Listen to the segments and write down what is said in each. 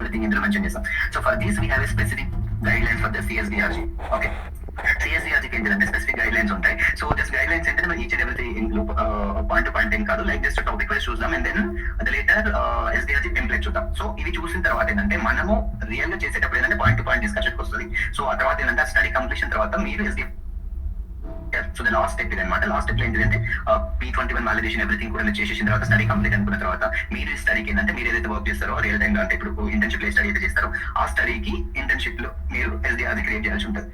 Everything ఇందులో mention చేస్తాం. So for these we have a specific guidelines for the CSDRG. Okay, సిఎస్డిఆర్జీకి ఏంటంటే specific guidelines ఉంటాయి. So just guidelines ఏంటంటే మనం each and everything point to point ఏం కాదు, like just topic wise చూద్దాం and then the later SDRG template చూద్దాం. So ఇవి చూసిన తర్వాత ఏంటంటే మనము రియల్ గా చేసేటప్పుడు ఏంటంటే పాయింట్ టు పాయింట్ డిస్కషన్ వస్తుంది. సో ఆ తర్వాత ఏంటంటే స్టడీ కంప్లీషన్ తర్వాత మీరు SD so the last step అనమాట. లాస్ట్ స్టెప్ ఏంటంటే P21 వాలిడేషన్ ఎవ్రీథింగ్ కూడా మీరు చేసేసిన తర్వాత స్టడీ కంప్లీట్ అనుకున్న తర్వాత మీరు ఈ స్టడీకి ఏంటంటే మీరు ఏదైతే వర్క్ చేస్తారో రియల్ టైమ్ లో, అంటే ఇప్పుడు ఇంటర్న్షిప్ లో స్టడీ అయితే చేస్తారో ఆ స్టడీకి ఇంటర్న్షిప్ లో మీరు ఎస్డిఆర్జీ క్రియేట్ చేయాల్సి ఉంటుంది.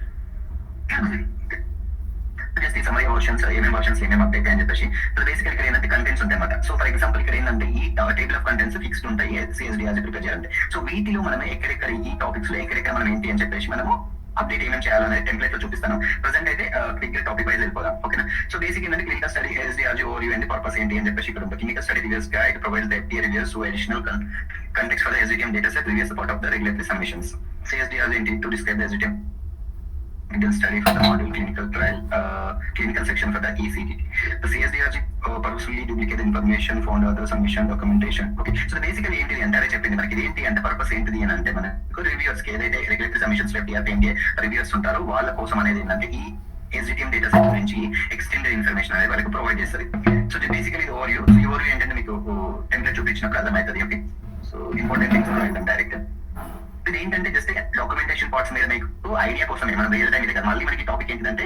జస్ట్ ఈ సమయ వర్షన్స్ ఏమేమి అప్డేట్ అని చెప్పేసి బేసికల్ ఇక్కడ ఏంటంటే కంటెంట్స్ ఉంటాయి అన్నమాట. సో ఫర్ ఎగ్జాంపుల్ ఇక్కడ ఏంటంటే ఈ టేబుల్ ఆఫ్ కంటెంట్స్ ఫిక్స్డ్ ఉంటాయి సిఎస్డిఆర్జీ ప్రిపేర్ చేయాలంటే. సో వీటిలో మనం ఎక్కడెక్కడ ఈ టాపిక్స్ లో ఎక్కడెక్కడ మనం ఏంటి అని చెప్పేసి మనము అప్డేట్ ఏమేమి చేయాలనేది టెంప్లెట్ లో చూపిస్తాను. ప్రెసెంట్ అయితే క్లినికల్ టాపిక్ వైజ్ వెళ్ళిపోదాం. ఓకేనా. సో బేసిక్ ఏంటంటే clinical study SDRG over and purpose ఏంటి అని చెప్పేసి ఇక్కడ ఉంటుంది. Clinical study reviews guide provides the FDA reviews to additional context for the SDTM dataset previous part of the regulatory submissions. CSDRJ intended to describe the SDTM Indian study for the module clinical trial clinical section for the ECT. The CSDRJ purposefully duplicate information found other submission documentation. Okay, so basically ఏంటిది అంటే చెప్పింది మనకి ఏంటి అంటే purpose ఏంటిది అని అంటే మనకు రివ్యూర్స్ కి ఏదైతే రెగ్యులేటరీ సబ్మిషన్స్ FDA రివ్యూర్స్ ఉంటారో వాళ్ళ కోసం అనేది ఏంటంటే ఈ ఎస్డిటిఎం డేటా సెట్ గురించి ఎక్స్టెండెడ్ ఇన్ఫర్మేషన్ అనేది వాళ్ళకి ప్రొవైడ్ చేస్తారు. సో బేసికలీ ఇది ఓవర్వ్యూ ఏంటంటే మీకు టెంప్లెట్ చూపించినప్పుడు అర్థమవుతుంది. Okay, so important things direct ఇది ఏంటంటే జస్ట్ డాక్యుమెంటేషన్ పార్ట్స్ మీద మీకు ఐడియా కోసమే మనం రియల్ టైం కదా. మళ్ళీ మనకి టాపిక్ ఏంటంటే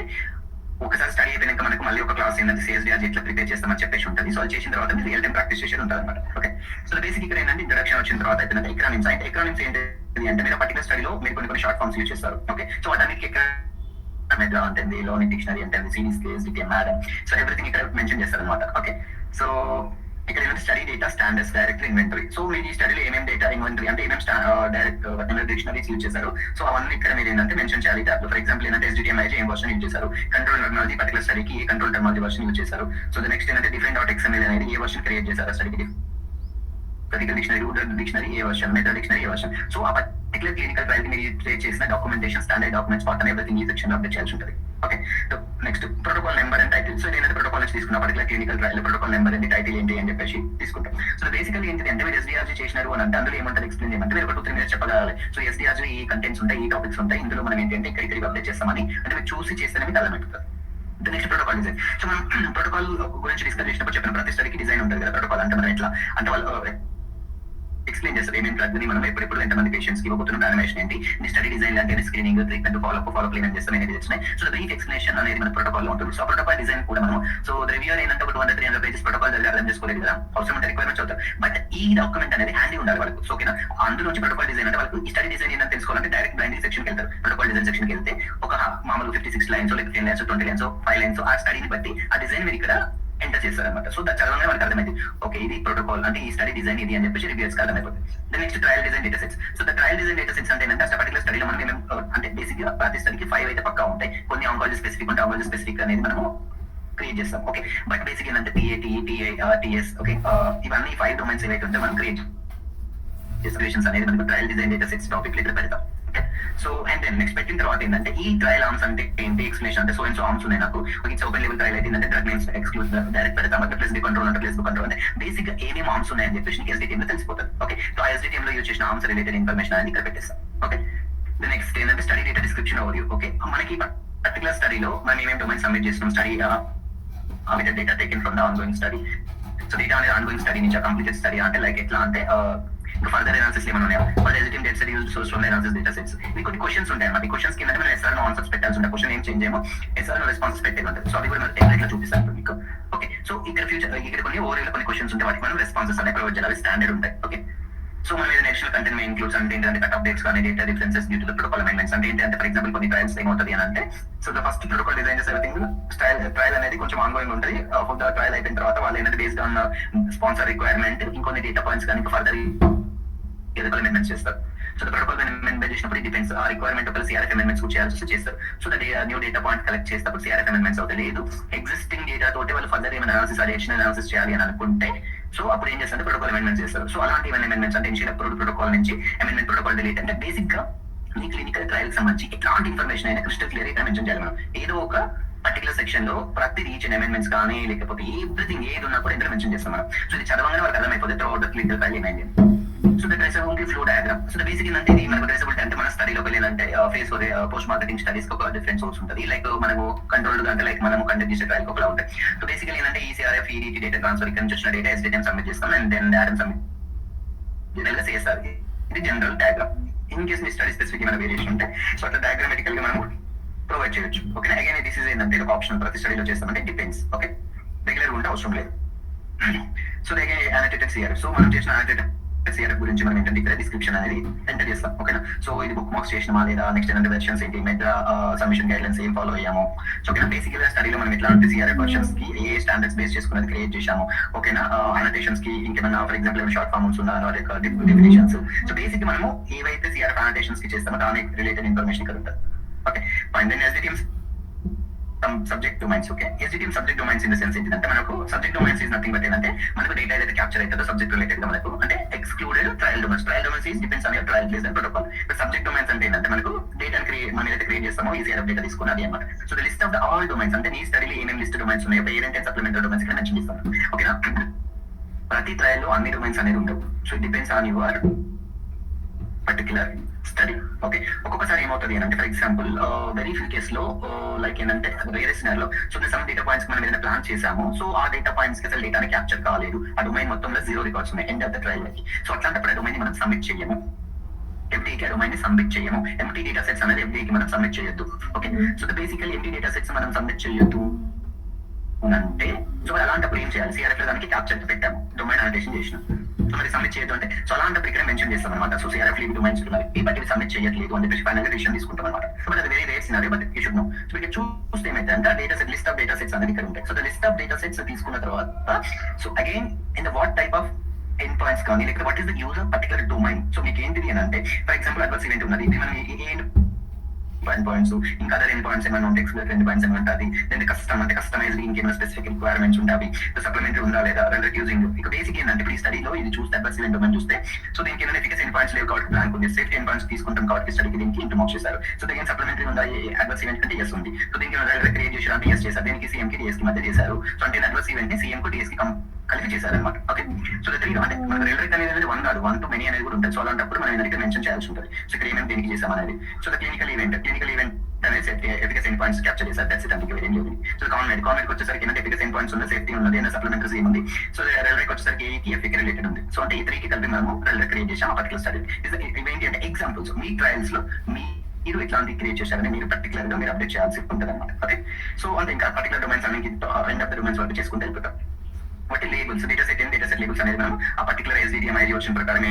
ఒకసారి స్టడీ అయిపోయినాక మనకు మళ్ళీ ఒక క్లాస్ ఏంటంటే సిఎస్డిఆర్జీ ఎట్లా ప్రిపేర్ చేస్తామని చెప్పేసి ఉంటుంది. సో అది చేసిన తర్వాత మీరు రియల్ టైం ప్రాక్టీస్ చేసేది ఉంటుంది అనమాట. ఓకే, సో బేసిక్ ఇక్కడ ఏంటంటే ఇంట్రడక్షన్ వచ్చిన తర్వాత అయిపోయిందంటే ఎకనామిక్స్. అంటే ఎకనామిక్స్ ఏంటి అంటే మీరు పర్టికులర్ స్టడీలో మీరు కొన్ని షార్ట్ ఫార్మ్స్ యూజ్ చేస్తారు. ఓకే, సో వాటన్నిటికి ఎక్కడ ఉంటుంది లోని డిక్షనరీ అంటే series case madam, so everything ఇక్కడ మెన్షన్ చేస్తారు అనమాట. ఓకే, సో ఇక్కడ ఏంటంటే study data standards direct inventory. So మీరు ఈ స్టడీలో ఏమేమి డేటా ఇన్వెంటరీ అంటే ఏమేమి డైరెక్ట్ డిక్షనరీస్ యూజ్ చేశారు. సో అవన్నీ ఇక్కడ మీరు ఏంటంటే మెన్షన్ చేయాలి ట్యాబ్లో. ఫర్ ఎగ్జాంపుల్ ఏంటంటే SDTM ఏం వర్షన్ యూజ్ చేశారు, కంట్రోల్ టెక్నాలజీ పర్టికులర్ స్టడీకి ఏ కంట్రోల్ టెక్నాలజీ వర్షన్ యూజ్ చేశారు. సో ద నెక్స్ట్ ఏంటంటే define.xml అనేది ఏ వర్షన్ క్రియేట్ చేశారు స్టడీకి, క్రిటికల్ డిక్షనరీ ఏ వర్షన్, మెథడ్ డిక్షనరీ ఏ వర్షన్. సో ఆ పర్టికులర్ క్లినికల్ ట్రయల్ కి మీరు క్రియేట్ చేసిన documentation standard documents part everything ఈ సెక్షన్ అప్డేట్ చేయాల్సి ఉంటుంది. Okay, so next protocol number and title. So నేను ప్రోటోకాల్ నుంచి తీసుకున్న particular clinical trial protocol number ఏంటి, టైటిల్ ఏంటి అని చెప్పేసి తీసుకుంటాం. సో బేసికలీ ఏంటి అంటే మీరు ఎస్డిఆర్జీ చేసినారు అని అంటే అందులో ఏమంటారు ఎక్స్ప్లెయిన్ చేయమంటే మీరు ఒక 2-3 minutes చెప్పగలగాలి. సో ఎస్డిఆర్జీ ఈ కంటెంట్స్ ఉంటాయి, ఈ టాపిక్స్ ఉంటాయి, ఇందులో మనం ఏంటంటే ఇక్కడ అప్డేట్ చేస్తామని అంటే మీరు చూసి చేస్తేనే మీకు అర్థమవుతుంది. Next protocol design. సో మనం ప్రోటోకాల్ గురించి డిస్కస్ చేసినప్పుడు చెప్పిన ప్రతి స్టడీకి డిజైన్ ఉంటుంది కదా. ప్రోటోకాల్ అంటే మనం ఎట్లా అంటే వాళ్ళు ఎక్స్ప్లెయిన్ చేస్తారు ఏమేమి డ్రగ్ ని మనం ఎప్పుడు ఎంతమంది పేషెంట్స్ కి ఇవ్వబోతున్న ప్లానిమేషన్ ఏంటి, స్టడీ డిజైన్ అంటే స్క్రీనింగ్, ట్రీట్మెంట్, ఫాలోఅప్ ఏమేమి చేస్తాం అనేది వచ్చినాయి. సో బ్రీఫ్ ఎక్స్ప్లెనేషన్ అనేది మన ప్రోటోకాల్ లో ఉంటుంది. సో ప్రోటోకాల్ డిజైన్ కూడా మనం సో రివ్యూర్ ఏంటంటే ఒక 200-300 pages ప్రోటోకాల్ అర్థం చేసుకోలేదు కదా, అవసరం అంటే రిక్వైర్మెంట్స్ అవుతారు. బట్ ఈ డాక్యుమెంట్ అనేది హ్యాండీ ఉండాలి వాళ్ళకు. సో ఓకేనా, అందులో నుంచి ప్రోటోకాల్ డిజైన్ అంటే వాళ్ళకి ఈ స్టడీ డిజైన్ ఏంటంటే తెలుసుకోవాలంటే డైరెక్ట్ బ్లైండ్ సెక్షన్ కి వెళ్తారు. ప్రోటోకాల్ డిజైన్ సెక్షన్ కి వెళ్తే ఒక మామూలు 56 lines 10 lines 20 lines 5 lines ఆ స్టడీని బట్టి ఆ డిజైన్ మీరు ఇక్కడ ఎంటర్ చేస్తారనమాట. సో దాని చదవగానే వాళ్ళకి అర్థమైంది ఓకే ఇది ప్రోటోకాల్ అంటే ఈ స్టడీ డిజైన్ ఇది అని చెప్పేసి రివ్యూర్స్ అర్థమైపోతుంది. Next trial design data sets. So the trial design data sets అంటే ఏంటంటే పర్టికులర్ స్టడీలో మనం అంటే బేసిక్ గా ప్రతి స్టడీకి 5 అయితే పక్కా ఉంటాయి. కొన్ని ఆంకాలజీ స్పెసిఫిక్ ఉంటాయి, ఆంకాలజీ స్పెసిఫిక్ అనేది మనము క్రియేట్ చేస్తాం. ఓకే, బట్ బేసిక్ ఏంటంటే PAT, TS ఓకే ఇవన్నీ 5 డొమైన్స్ ఏవైతే ఉంటే మనం క్రియేట్ చేసిన అనేది మనకు trial design data sets topic ఇక్కడ పెడతాం. సో అండ్ దెన్ నెక్స్ట్ పెట్టిన తర్వాత ఏంటంటే ఈ ట్రయల్ ఆర్మ్స్ అంటే ఏంటి ఎక్స్ప్లెనేషన్ అంటే సో అండ్ సో ఆర్మ్స్ ఉన్నాయి నాకు. ఇట్స్ ఓపెన్ లెవెల్ ట్రయల్ అయితే ఏంటంటే డ్రగ్ నేమ్స్ ఎక్స్క్లూడ్ డైరెక్ట్ పెడతాం. అంటే ప్లేస్ కంట్రోల్ అంటే ప్లేస్ కంట్రోల్ అంటే బేసిక్ గా ఏమేమి ఆర్మ్స్ ఉన్నాయని చెప్పేసి నీకు SDTM లో తెలిసిపోతుంది. ఓకే, సో ఆ SDTM లో యూజ్ చేసిన ఆర్మ్స్ రిలేటెడ్ ఇన్ఫర్మేషన్ అనేది ఇక్కడ పెట్టేస్తాం. ఓకే, నెక్స్ట్ ఏంటంటే study data description overview. Okay, మనకి పర్టికులర్ స్టడీలో మనం ఏమేమి డొమైన్ సబ్మిట్ చేస్తున్నాం, study with data taken from the ongoing study. So data అనేది ఆన్గోయింగ్ స్టడీ నుంచి కంప్లీటెడ్ స్టడీ అంటే లైక్ ఎట్లా అంటే ఇంకా ఫర్దర్ అనాలిసిస్ ఏమైనా ఉన్నాయా, for SDTM data set use source from analysis data sets. ఇవి కొన్ని క్వశ్చన్స్ ఉంటాయి అన్నమాట. ఈ క్వశ్చన్స్ కింద మనం ఎస్ఆర్ ఆన్సర్స్ పెట్టాల్సి ఉంటాయి. క్వశ్చన్ ఏం చేంజ్ ఏమో ఎస్ఆర్ రెస్పాన్స్ పెట్టేది ఉంటుంది. సో అవి కూడా మనం టెంప్లెట్ లో చూపిస్తాను మీకు. ఓకే, సో ఇక్కడ ఇక్కడ కొన్ని ఓవర్ కొన్ని క్వశ్చన్స్ ఉంటాయి, వాటికి మనం రెస్పాన్సెస్ అనేవి ప్రొవైడ్ చేయాలి, స్టాండర్డ్ ఉంటాయి. ఓకే, సో మనం ఏదైనా అడిషనల్ కంటెంట్ ఇంక్లూడ్స్ అంటే ఏంటంటే కట్ అప్డేట్స్ కానీ data differences due to the protocol amendments అంటే ఏంటంటే ఫర్ ఎగ్జాంపుల్ కొన్ని ట్రయల్స్ ఏమవుతుంది అని అంటే so the first protocol design చేసే ఎవ్రీథింగ్ ట్రయల్ అనేది కొంచెం ఆన్గోయింగ్ ఉంటుంది. ఫుల్ ట్రయల్ అయిపోయిన తర్వాత వాళ్ళు ఏంటంటే బేస్డ్ ఆన్ స్పాన్సర్ రిక్వైర్మెంట్ ఇంకొన్ని డేటా పాయింట్స్ కానీ ఫర్దర్ అమెండ్మెంట్స్ చేస్తారు. సో ద ప్రోటోకాల్ అమెండ్మెంట్ చేసినప్పుడు డిపెండ్స్ ఆ రిక్వైర్మెంట్ ఒక CRF అమెండ్మెంట్స్ కూడా చేయాల్సి చేస్తారు. So the new data point collect చేసినప్పుడు CRF అమెండ్మెంట్స్ అవుతాయి. లేదు ఎగ్జిస్టింగ్ డేటా తోటి వాళ్ళు ఫర్దర్ ఏమైనా అనాలిసిస్ అడిషనల్ అనాలిసిస్ చేయాలి అని అనుకుంటే సో అప్పుడు ఏం చేస్తారు ప్రోటోకాల్ అమెండ్మెంట్స్ చేస్తారు. సో అలాంటి అమెండ్మెంట్స్ అంటే ఇనిషియల్ అప్రూవ్డ్ ప్రోటోకాల్ నుంచి అమెండ్మెంట్ ప్రోటోకాల్ డిలీట్ అంటే బేసిక్ గా మీ క్లినికల్ ట్రయల్ సంబంధించి ఎట్లాంటి ఇన్ఫర్మేషన్ అయినా క్రిస్టల్ క్లియర్ గా మెన్షన్ చేయాలి. మనం ఏదో ఒక పర్టికులర్ సెక్షన్ లో ప్రతి రీచ్ అమెండ్మెంట్స్ కానీ లేకపోతే ఎవ్రీథింగ్ ఏది ఉన్నా కూడా ఇందులో మెన్షన్ చేస్తాం మనం. సో ఇది చదవగానే వాళ్ళకి అర్థమైపోతుంది throughout the clinical trial ఏమైంది. So so the traceability flow diagram. So basic ఏంటంటే ఇది మనకు ట్రేసబిలిటీ అంటే మన స్టడీలోకి వెళ్ళాలంటే ఫేస్ పోస్ట్ మార్కెటింగ్ స్టడీస్ ఒక డిఫరెంట్ సోర్స్ ఉంటుంది. లైక్ మనము కంట్రోల్డ్ అంటే లైక్ మనము కండక్ట్ చేసే ట్రయల్ ఒకలా ఉంటాయి. సో బేసికలీ ఏంటంటే ఈసీఆర్ఎఫ్ ఈడీటీ డేటా ట్రాన్స్ఫర్ ఇక్కడ నుంచి వచ్చిన డేటా ఎస్డిటిఎం సబ్మిట్ చేస్తాం అండ్ దెన్ డయాగ్రామ్ సబ్మిట్ చేస్తారు. ఇది general diagram. In case me study specific ఏమైనా వేరియేషన్ ఉంటే సో అట్లా డయాగ్రామెటికల్ గా మనం ప్రొవైడ్ చేయొచ్చు. ఓకే, అగైన్ దిస్ ఇస్ ఏంటంటే ఒక ఆప్షన్ ప్రతి స్టడీలో చేస్తామంటే డిపెండ్స్. ఓకే, రెగ్యులర్ ఉంటే అవసరం లేదు. So again annotated CRF. So మనం చేసిన అనోటేటెడ్ సిఆర్ఎఫ్ గురించి మనం ఏంటంటే ఇక్కడ డిస్క్రిప్షన్ అనేది ఎంటర్ చేస్తాం. ఓకేనా, సో ఇది బుక్ మార్క్స్ చేసినమా లేదా, నెక్స్ట్ ఏంటంటే వెర్షన్స్ ఏంటి, మెట్రా సబ్మిషన్ గైడ్ లైన్స్ ఏం ఫాలో అయ్యాము. సో ఓకేనా, బేసిక్ గా స్టడీలో మనం ఎట్లాంటి సిఆర్ఎఫ్ వర్షన్స్ కి ఏ స్టాండర్డ్స్ బేస్ చేసుకున్నది క్రియేట్ చేశాము. ఓకేనా, అనోటేషన్స్ కి ఇంకేమన్నా ఫర్ ఎగ్జాంపుల్ షార్ట్ ఫార్మ్స్ ఉన్నాను డెఫినేషన్స్. సో బేసిక్ మనము ఏవైతే సిఆర్ఎఫ్ అనోటేషన్స్ కి చేస్తామో దానికి రిలేటెడ్ ఇన్ఫర్మేషన్ ఇక్కడ ఉంటుంది. Okay fine. Then SDTM subject domains. Okay, SDTM subject domains in the sense ఏంటంటే మనకు subject domains is nothing but ఏంటంటే మనకు డేటా ఏదైతే క్యాప్చర్ అవుతుందో సబ్జెక్ట్ రిలేటెడ్ గా మనకు అంటే excluded trial domains. Trial domains is depends on your trial place and protocol. But subject domains అంటే ఏంటంటే మనకు డేటాను మనం ఏదైతే క్రియేట్ చేస్తామో ఈసీఆర్ఎఫ్ డేటా తీసుకుని అది అనమాట. So the list of the all domains అంటే నీ స్టడీలో ఏమేమి లిస్ట్ డొమైన్స్ ఉన్నాయో పేరెంట్ అండ్ సప్లిమెంటరీ డొమైన్స్ ఇక్కడ మెన్షన్ చేస్తాను. ఓకేనా, ప్రతి ట్రయల్ లో అన్ని డొమైన్స్ అనేది ఉండవు. So it depends on your particular study. Okay, ఒక్కొక్కసారి ఏమవుతుంది అంటే for example very few case లో లైక్ ఏంటంటే వేరే సినారిలో సో సమ్ డేటా పాయింట్స్ మనం ఏదైనా ప్లాన్ చేసాము. సో ఆ డేటా పాయింట్స్ కి అసలు డేటాని క్యాప్చర్ కాలేదు. ఆ డొమైన్ మొత్తంలో 0 రికార్డ్స్ ఉన్నాయి ఎండ్ ఆఫ్ ద ట్రయల్ కి. సో అట్లాంటప్పుడు ఆ డొమైన్ మనం సబ్మిట్ చేయము. FDAకి ఆ డొమైన్ ని సబ్మిట్ చేయము. ఎంటీ డేటా సెట్స్ అనేది FDAకి మనం సబ్మిట్ చేయొద్దు. ఓకే, సో బేసికల్ ఎంటీ డేటా సెట్స్ మనం సబ్మిట్ చేయొద్దు అంటే సో అలాంటప్పుడు ఏం చేయాలి, సిఆర్ఎఫ్ లో దానికి క్యాప్చర్ పెట్టాము, డొమైన్ అనోటేషన్ చేసినాం. సో మరి సబ్మిట్ చేయొద్దు అంటే సో అలాంటప్పుడు ఇక్కడ మెన్షన్ చేస్తాం అనమాట. సో సిఆర్ఎఫ్ లీవ్ డొమైన్స్ ఉన్నాయి బట్ ఇవి సబ్మిట్ చేయట్లేదు అని చెప్పి ఫైనల్ డిసిషన్ తీసుకుంటాం అనమాట. సో అది very rare scenario but you should know. So ఇక్కడ చూస్తే ఏమైతే అంటే data set list of data sets అనేది ఇక్కడ ఉంటాయి. So the list of data sets తీసుకున్న తర్వాత so again in the what type of end points కానీ లేకపోతే what is the use of particular domain. So మీకు ఏంటిది అని అంటే ఫర్ ఎగ్జాంపుల్ అడ్వర్స్ ఈవెంట్ ఉన్నది, ఇది మనం ఎండ్ పాయింట్స్ ఇంకా అదర్ ఎండ్ పాయింట్స్ ఏమైనా ఉంటాయి, ఎక్స్ప్లోర్ ఎండ్ పాయింట్స్ ఏమైనా ఉంటుంది. దెన్ కస్టమ్ అంటే కస్టమైజ్డ్ ఇంకేమైనా స్పెసిఫిక్ రిక్వైర్మెంట్స్ ఉంటాయి, సప్లిమెంటరీ ఉందా లేదా, రెండర్ యూజింగ్. ఇక బేసిక్ ఏంటంటే ఇప్పుడు ఈ స్టడీలో ఇది చూస్తే అడ్వర్స్ ఈవెంట్ డొమైన్ చూస్తే సో దీనికి ఏమైనా ఎఫికసీ ఎండ్ పాయింట్స్ లేవు కాబట్టి బ్లాంక్ ఉంది. సేఫ్టీ ఎండ్ పాయింట్స్ తీసుకుంటాం కాబట్టి స్టడీకి దీనికి ఇంటూ మార్క్స్ చేశారు. సో దీనికి సప్లిమెంటరీ ఉందా అడ్వర్స్ ఈవెంట్ కంటే ఎస్ ఉంది. సో దీనికి క్రియేట్ చేశారు అంటే ఎస్ చేశారు. దీనికి సీఎం కి డిఎస్ కి మధ్య చేశారు. సో అంటే అడ్వర్స్ ఈవెంట్ ని సీఎం కు డిఎస్ కి కలిపి చేశారనమాట. ఓకే, సో త్రీ అంటే మన రిలరేట్ అనేది 1 కాదు 1 to many అనేది కూడా ఉంటుంది. సో అలాంటప్పుడు మనం ఇక్కడ మెన్షన్ చేయాల్సి ఉంటుంది. సో ఇక్కడ ఏమేమి దీనికి చేసాం అనేది. సో ద క్లినికల్ ఈవెంట్ అనేది ఎఫికసీ ఎండ్ పాయింట్స్ క్యాప్చర్ చేశారు. దట్స్ ఇట్, అందుకే వేరే లేదు. సో కాన్వెంట్ వచ్చేసరికి ఏంటంటే ఎఫికసీ ఎండ్ పాయింట్స్ ఉంది, సేఫ్టీ ఉన్నది, ఏదైనా సప్లిమెంటరీ ఉంది. సో రైల్వేకి వచ్చేసరికి ETF రిలేటెడ్ ఉంది. సో అంటే ఈ 3కి కలిపి మనము రైల్వే క్రియేట్ చేసాం ఆ పర్టికులర్ స్టడీ. ఇవేంటి అంటే ఎగ్జాంపుల్స్ మీ ట్రయల్స్ లో మీరు ఇట్లాంటి క్రియేట్ చేశారని మీరు పర్టికులర్ గా మీరు అప్డేట్ చేయాల్సి ఉంటుంది అనమాట. ఓకే, సో అంటే ఇంకా పర్టికులర్ డొమైన్స్ అనేది ఎండ్ ఆఫ్ ద డొమైన్స్ వరకు చేసుకుంటూ వెళ్ళిపోతాం. వాటి లేబుల్స్ డేటా సెట్ లేబుల్స్ అనేది మనం ఆ పర్టికులర్ SDTM ఐడి వచ్చిన ప్రకారం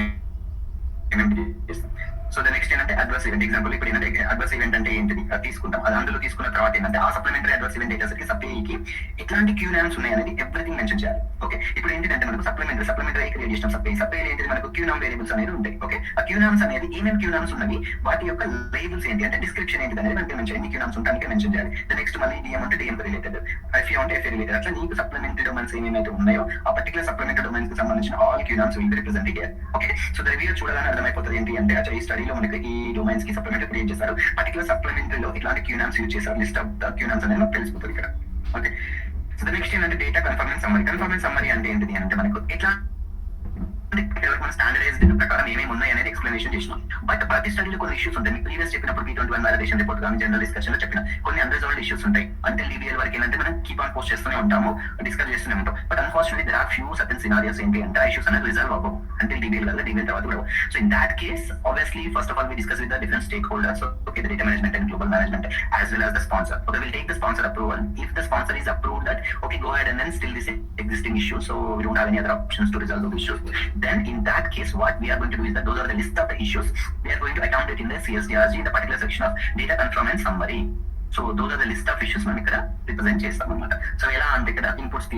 చేస్తాం. సో ద నెక్స్ట్ ఏంటంటే అడ్వర్స్ ఈవెంట్. ఎగ్జాంపుల్ ఇప్పుడు ఏంటంటే అడ్వర్స్ ఈవెంట్ అంటే ఏంటిది అది తీసుకుంటాం. అది అందులో తీసుకున్న తర్వాత ఏంటంటే ఆ supplementary adverse event data set కి సప్లైకి ఎట్లాంటి క్యూనామ్స్ ఉన్నాయి అనేది ఎవ్రీథింగ్ మెన్షన్ చేయాలి. ఓకే, ఇప్పుడు ఏంటంటే మనకు సప్లిమెంటరీ క్రియేట్ చేసిన సప్లై ఏంటి మనకు క్యూనామ్ వేరియబుల్స్ అనేది ఉంటాయి. ఓకే, ఆ క్యూనామ్స్ అనేది ఏమేమి క్యూనామ్స్ ఉన్నవి వాటి యొక్క లేబుల్స్ ఏంటి అంటే డిస్క్రిప్షన్ ఏంటి అనేది మనకి మెన్షన్, ఎన్ని క్యూనామ్స్ ఉంటానికి మెన్షన్ చేయాలి. ద నెక్స్ట్ మళ్ళీ డిఎం అంటే డిఎం రిలేటెడ్, ఎఫ్ఏ అంటే ఎఫ్ఏ రిలేటెడ్. అట్లా నీకు సప్లిమెంటరీ డొమైన్స్ ఏమేమైతే ఉన్నాయో ఆ పర్టికులర్ సప్లిమెంటరీ డొమైన్స్ కి సంబంధించిన all QNAMs will be represented here. Okay, so the review చూడగానే అర్థమైపోతుంది ఏంటి అంటే ఈ స్టడీలో మనకి ఈ డొమైన్స్ కి సప్లిమెంటరీ క్రియేట్ చేశారు, పర్టికులర్ సప్లిమెంటరీలో ఇట్లాంటి క్యూనామ్స్ యూజ్ చేశారు. లిస్ట్ ఆఫ్ ద క్యూనామ్స్ అనేది మనకు తెలిసిపోతుంది ఇక్కడ. ఓకే, సో ద నెక్స్ట్ ఏంటంటే డేటా కన్ఫర్మెన్స్ సమ్మరీ. కన్ఫర్మెన్స్ సమ్మరీ అంటే ఏంటిది అంటే మనకు ఎట్లా మన స్టాండర్డైజ్డ్ ప్రకారం ఏమేమి ఉన్నాయి అనేది ఎక్స్ప్లెనేషన్ చేసినాం. బట్ ప్రతి స్టడీలో కొన్ని ఇష్యూస్ ఉంటాయి. ప్రీవియస్ చెప్పినప్పుడు P21 వాలిడేషన్ రిపోర్ట్ కానీ జనరల్ డిస్కషన్ లో చెప్పిన కొన్ని అన్రిజాల్వ్డ్ ఇష్యూస్ ఉంటాయి. అంటే DBL వరకు ఏంటంటే మనం కీప్ ఆన్ పోస్ట్ చేస్తూనే ఉంటాము, డిస్కస్ చేస్తూనే ఉంటాం. But unfortunately there are few certain scenarios ఏంటి అంటే ఆ ఇష్యూస్ అనేది రిజాల్వ్ అవ్వవు అంటే DBL వల్ల DBL తర్వాత కూడా. So in that case obviously first of all we discuss with the different stakeholders. Okay, the data management and global management as well as the sponsor. Okay, we'll take the sponsor approval. If the sponsor is approved that okay go ahead and then still this existing issue, so we don't have any other options to resolve the issues, then in that case what we are going to do is that those are the list of the issues we are going to account it in the CSDRG in the particular section of data conformance summary. So those are the list of issues మనం ఇక్కడ represent చేస్తాం అన్నమాట. So ఎలా అంటే ఇక్కడ inputs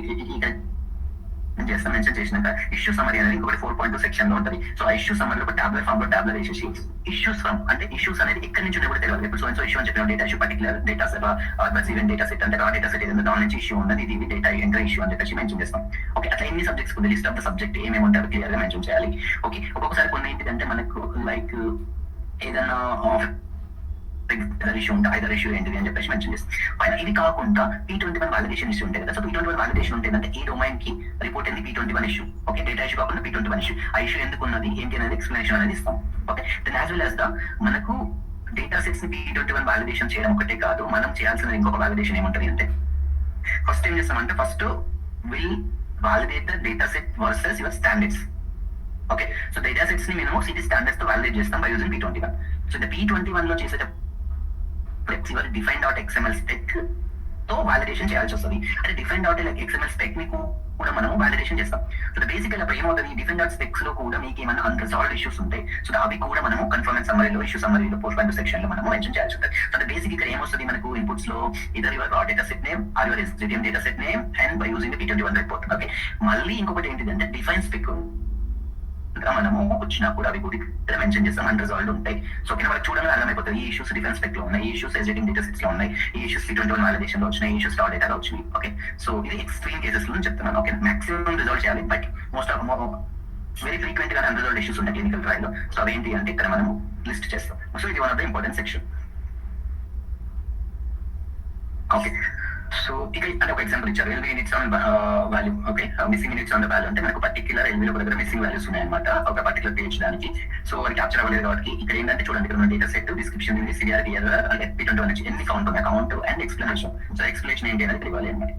చేస్తాం mention చేసినాక issue summary అనేది ఇంకొకటి 4.2 సెక్షన్ లో ఉంటుంది. సో ఆ ఇష్యూ సమ్మరీ ఒక టాబ్లెట్ ఫామ్ లో టాబ్లెట్ వేసేసి ఇష్యూస్ ఫ్రమ్ అంటే ఇష్యూస్ అనేది ఎక్కడి నుంచి కూడా తెలియదు. ఇప్పుడు సో ఇష్యూ అని చెప్పిన data issue particular data set adverse event data set అంటే ఆ డేటా సెట్ ఏదైనా దాని నుంచి ఇష్యూ ఉన్నది, ఇది డేటా ఎంట్రీ ఇష్యూ అని చెప్పేసి మెన్షన్ చేస్తాం. ఓకే, అట్లా ఎన్ని సబ్జెక్ట్స్ ఉంది లిస్ట్ ఆఫ్ ద సబ్జెక్ట్ ఏమేమి ఉంటారు క్లియర్ గా మెన్షన్ చేయాలి. ఓకే, ఒక్కొక్కసారి కొన్ని ఏంటిదంటే మనకు లైక్ ఏదైనా ఇష్యూ ఉంటే ఐదర్ ఇష్యూ ఏంటిది అని చెప్పేసి మెన్షన్ చేస్తాం. పైన ఇది కాకుండా P21 వాలిడేషన్ ఇష్యూ ఉంటాయి కదా. సో P21 వాలిడేషన్ ఉంటే అంటే ఈ డొమైన్ కి రిపోర్ట్ ఏంది P21 issue. Okay, data issue కాకుండా P21 ఇష్యూ. ఆ ఇష్యూ ఎందుకు ఉన్నది ఏంటి అనేది ఎక్స్ప్లెనేషన్ అనేది ఇస్తాం. Okay, then as well as the మనకు డేటా సెట్స్ ని P21 వాలిడేషన్ చేయడం ఒకటే కాదు, మనం చేయాల్సిన ఇంకొక వాలిడేషన్ ఏముంటది అంటే ఫస్ట్ ఏం చేస్తామంటే first will validate the data set versus your standards. Okay, so data sets ని మేము సిటీ స్టాండర్డ్స్ తో వాలిడేట్ చేస్తాం by using P21. So P21 లో చేసేటప్పుడు your define dot XML spec తో వాలిడేషన్ చేయాల్సి వస్తుంది. అంటే డిఫైన్ డాట్ XML స్పెక్ మీకు కూడా మనము వాలిడేషన్ చేస్తాం. సో బేసికల్ అప్పుడు ఏమవుతుంది, డిఫైన్ డాట్ స్పెక్స్ లో కూడా మీకు ఏమైనా అన్రిజాల్వ్డ్ ఇష్యూస్ ఉంటాయి. సో అవి కూడా మనము కన్ఫర్మెన్స్ సమ్మరీలో ఇష్యూ సమ్మరీలో పోస్ట్ పాయింట్ సెక్షన్ లో మనము మెన్షన్ చేయాల్సి ఉంటుంది. సో బేసిక్ ఇక్కడ ఏమొస్తుంది మనకు ఇన్పుట్స్ లో ఇదర్ యువర్ రా data set name or your SDTM data set name and by using P21 report. Okay, మళ్ళీ ఇంకొకటి ఏంటిదంటే డిఫైన్ స్పెక్ మనము వచ్చినా కూడా అవి కూడా ఇక్కడ మెన్షన్ చేస్తాం, అన్రిజాల్వ్డ్ ఉంటాయి. సో మనకు చూడగానే అర్థమైపోతుంది ఈ ఇష్యూస్ డిఫరెన్స్ స్పెక్ లో ఉన్నాయి, ఈ ఇష్యూస్ SDTM డేటా సెట్స్ లో ఉన్నాయి, ఈ ఇష్యూస్ P21 వాలిడేషన్ లో వచ్చినాయి, ఈ ఇష్యూస్ రా డేటాలో వచ్చినాయి. ఓకే, సో ఇది ఎక్స్ట్రీమ్ కేసెస్ లో చెప్తున్నాను. ఓకే, మాక్సిమం రిజాల్వ్ చేయాలి, but most of very frequent గా అన్రిజాల్వ్డ్ ఇష్యూస్ ఉన్నాయి క్లినికల్ ట్రయల్ లో. సో అవేంటి అంటే ఇక్కడ మనము లిస్ట్ చేస్తాం. సో ఇది one of the important section. Okay, so ఇక అంటే ఒక ఎగ్జాంపుల్ ఇచ్చారు, LV units on value. Okay, missing units on the value అంటే మనకు పర్టికులర్ LV లో ఒక దగ్గర మిస్సింగ్ వాల్యూస్ ఉన్నాయన్నమాట ఒక పర్టికులర్ పేజ్ దానికి. సో అది క్యాప్చర్ అవ్వలేదు కాబట్టి ఇక్కడ ఏంటంటే చూడండి, ఇక్కడ data set description severity error అంటే P21 నుంచి ఎన్ని కౌంట్ ఉన్నాయి, account and explanation. So explanation ఏంటి అనేది ఇవ్వాలి అన్నమాట.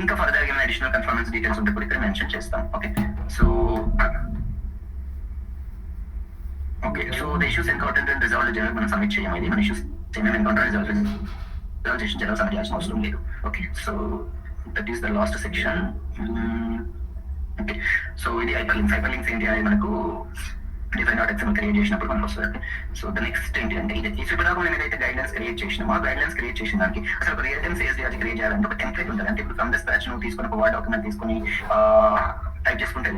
ఇంకా ఫర్దర్ ఏమైనా అడిషనల్ కన్ఫర్మెన్స్ డీటెయిల్స్ ఉంటే కూడా ఇక్కడ మెన్షన్ చేస్తాం. Okay, so okay, so the issues encountered and resolved general మనం సబ్మిట్ చేయం. ఇది మన ఇష్యూస్ ఏమేమి ఎన్కౌంటర్ రిజాల్వ్ జనరల్ సబ్మిట్ చేయాల్సిన అవసరం లేదు. Okay, so that is the last section. Okay, so ఇది హైపర్ లింక్స్ ఏంటి అనేది మనకు డిఫైన్ డాట్ XML క్రియేట్ చేసినప్పుడు మనకు వస్తుంది. సో ద నెక్స్ట్ ఏంటి అంటే ఇది ఇప్పుడు నేను ఏదైతే గైడ్లైన్స్ క్రియేట్ చేసినామో ఆ గైడ్లైన్స్ క్రియేట్ చేసిన దానికి అసలు ఒక రియల్ టైమ్ CSD క్రియేట్ చేయాలంటే ఒక టెంప్లెట్ ఉంటుంది. అంటే ఇప్పుడు ఫ్రమ్ ద స్క్రాచ్ నువ్వు తీసుకుని ఒక వర్డ్ డాక్యుమెంట్ తీసుకుని టైప్ చేసుకుంటే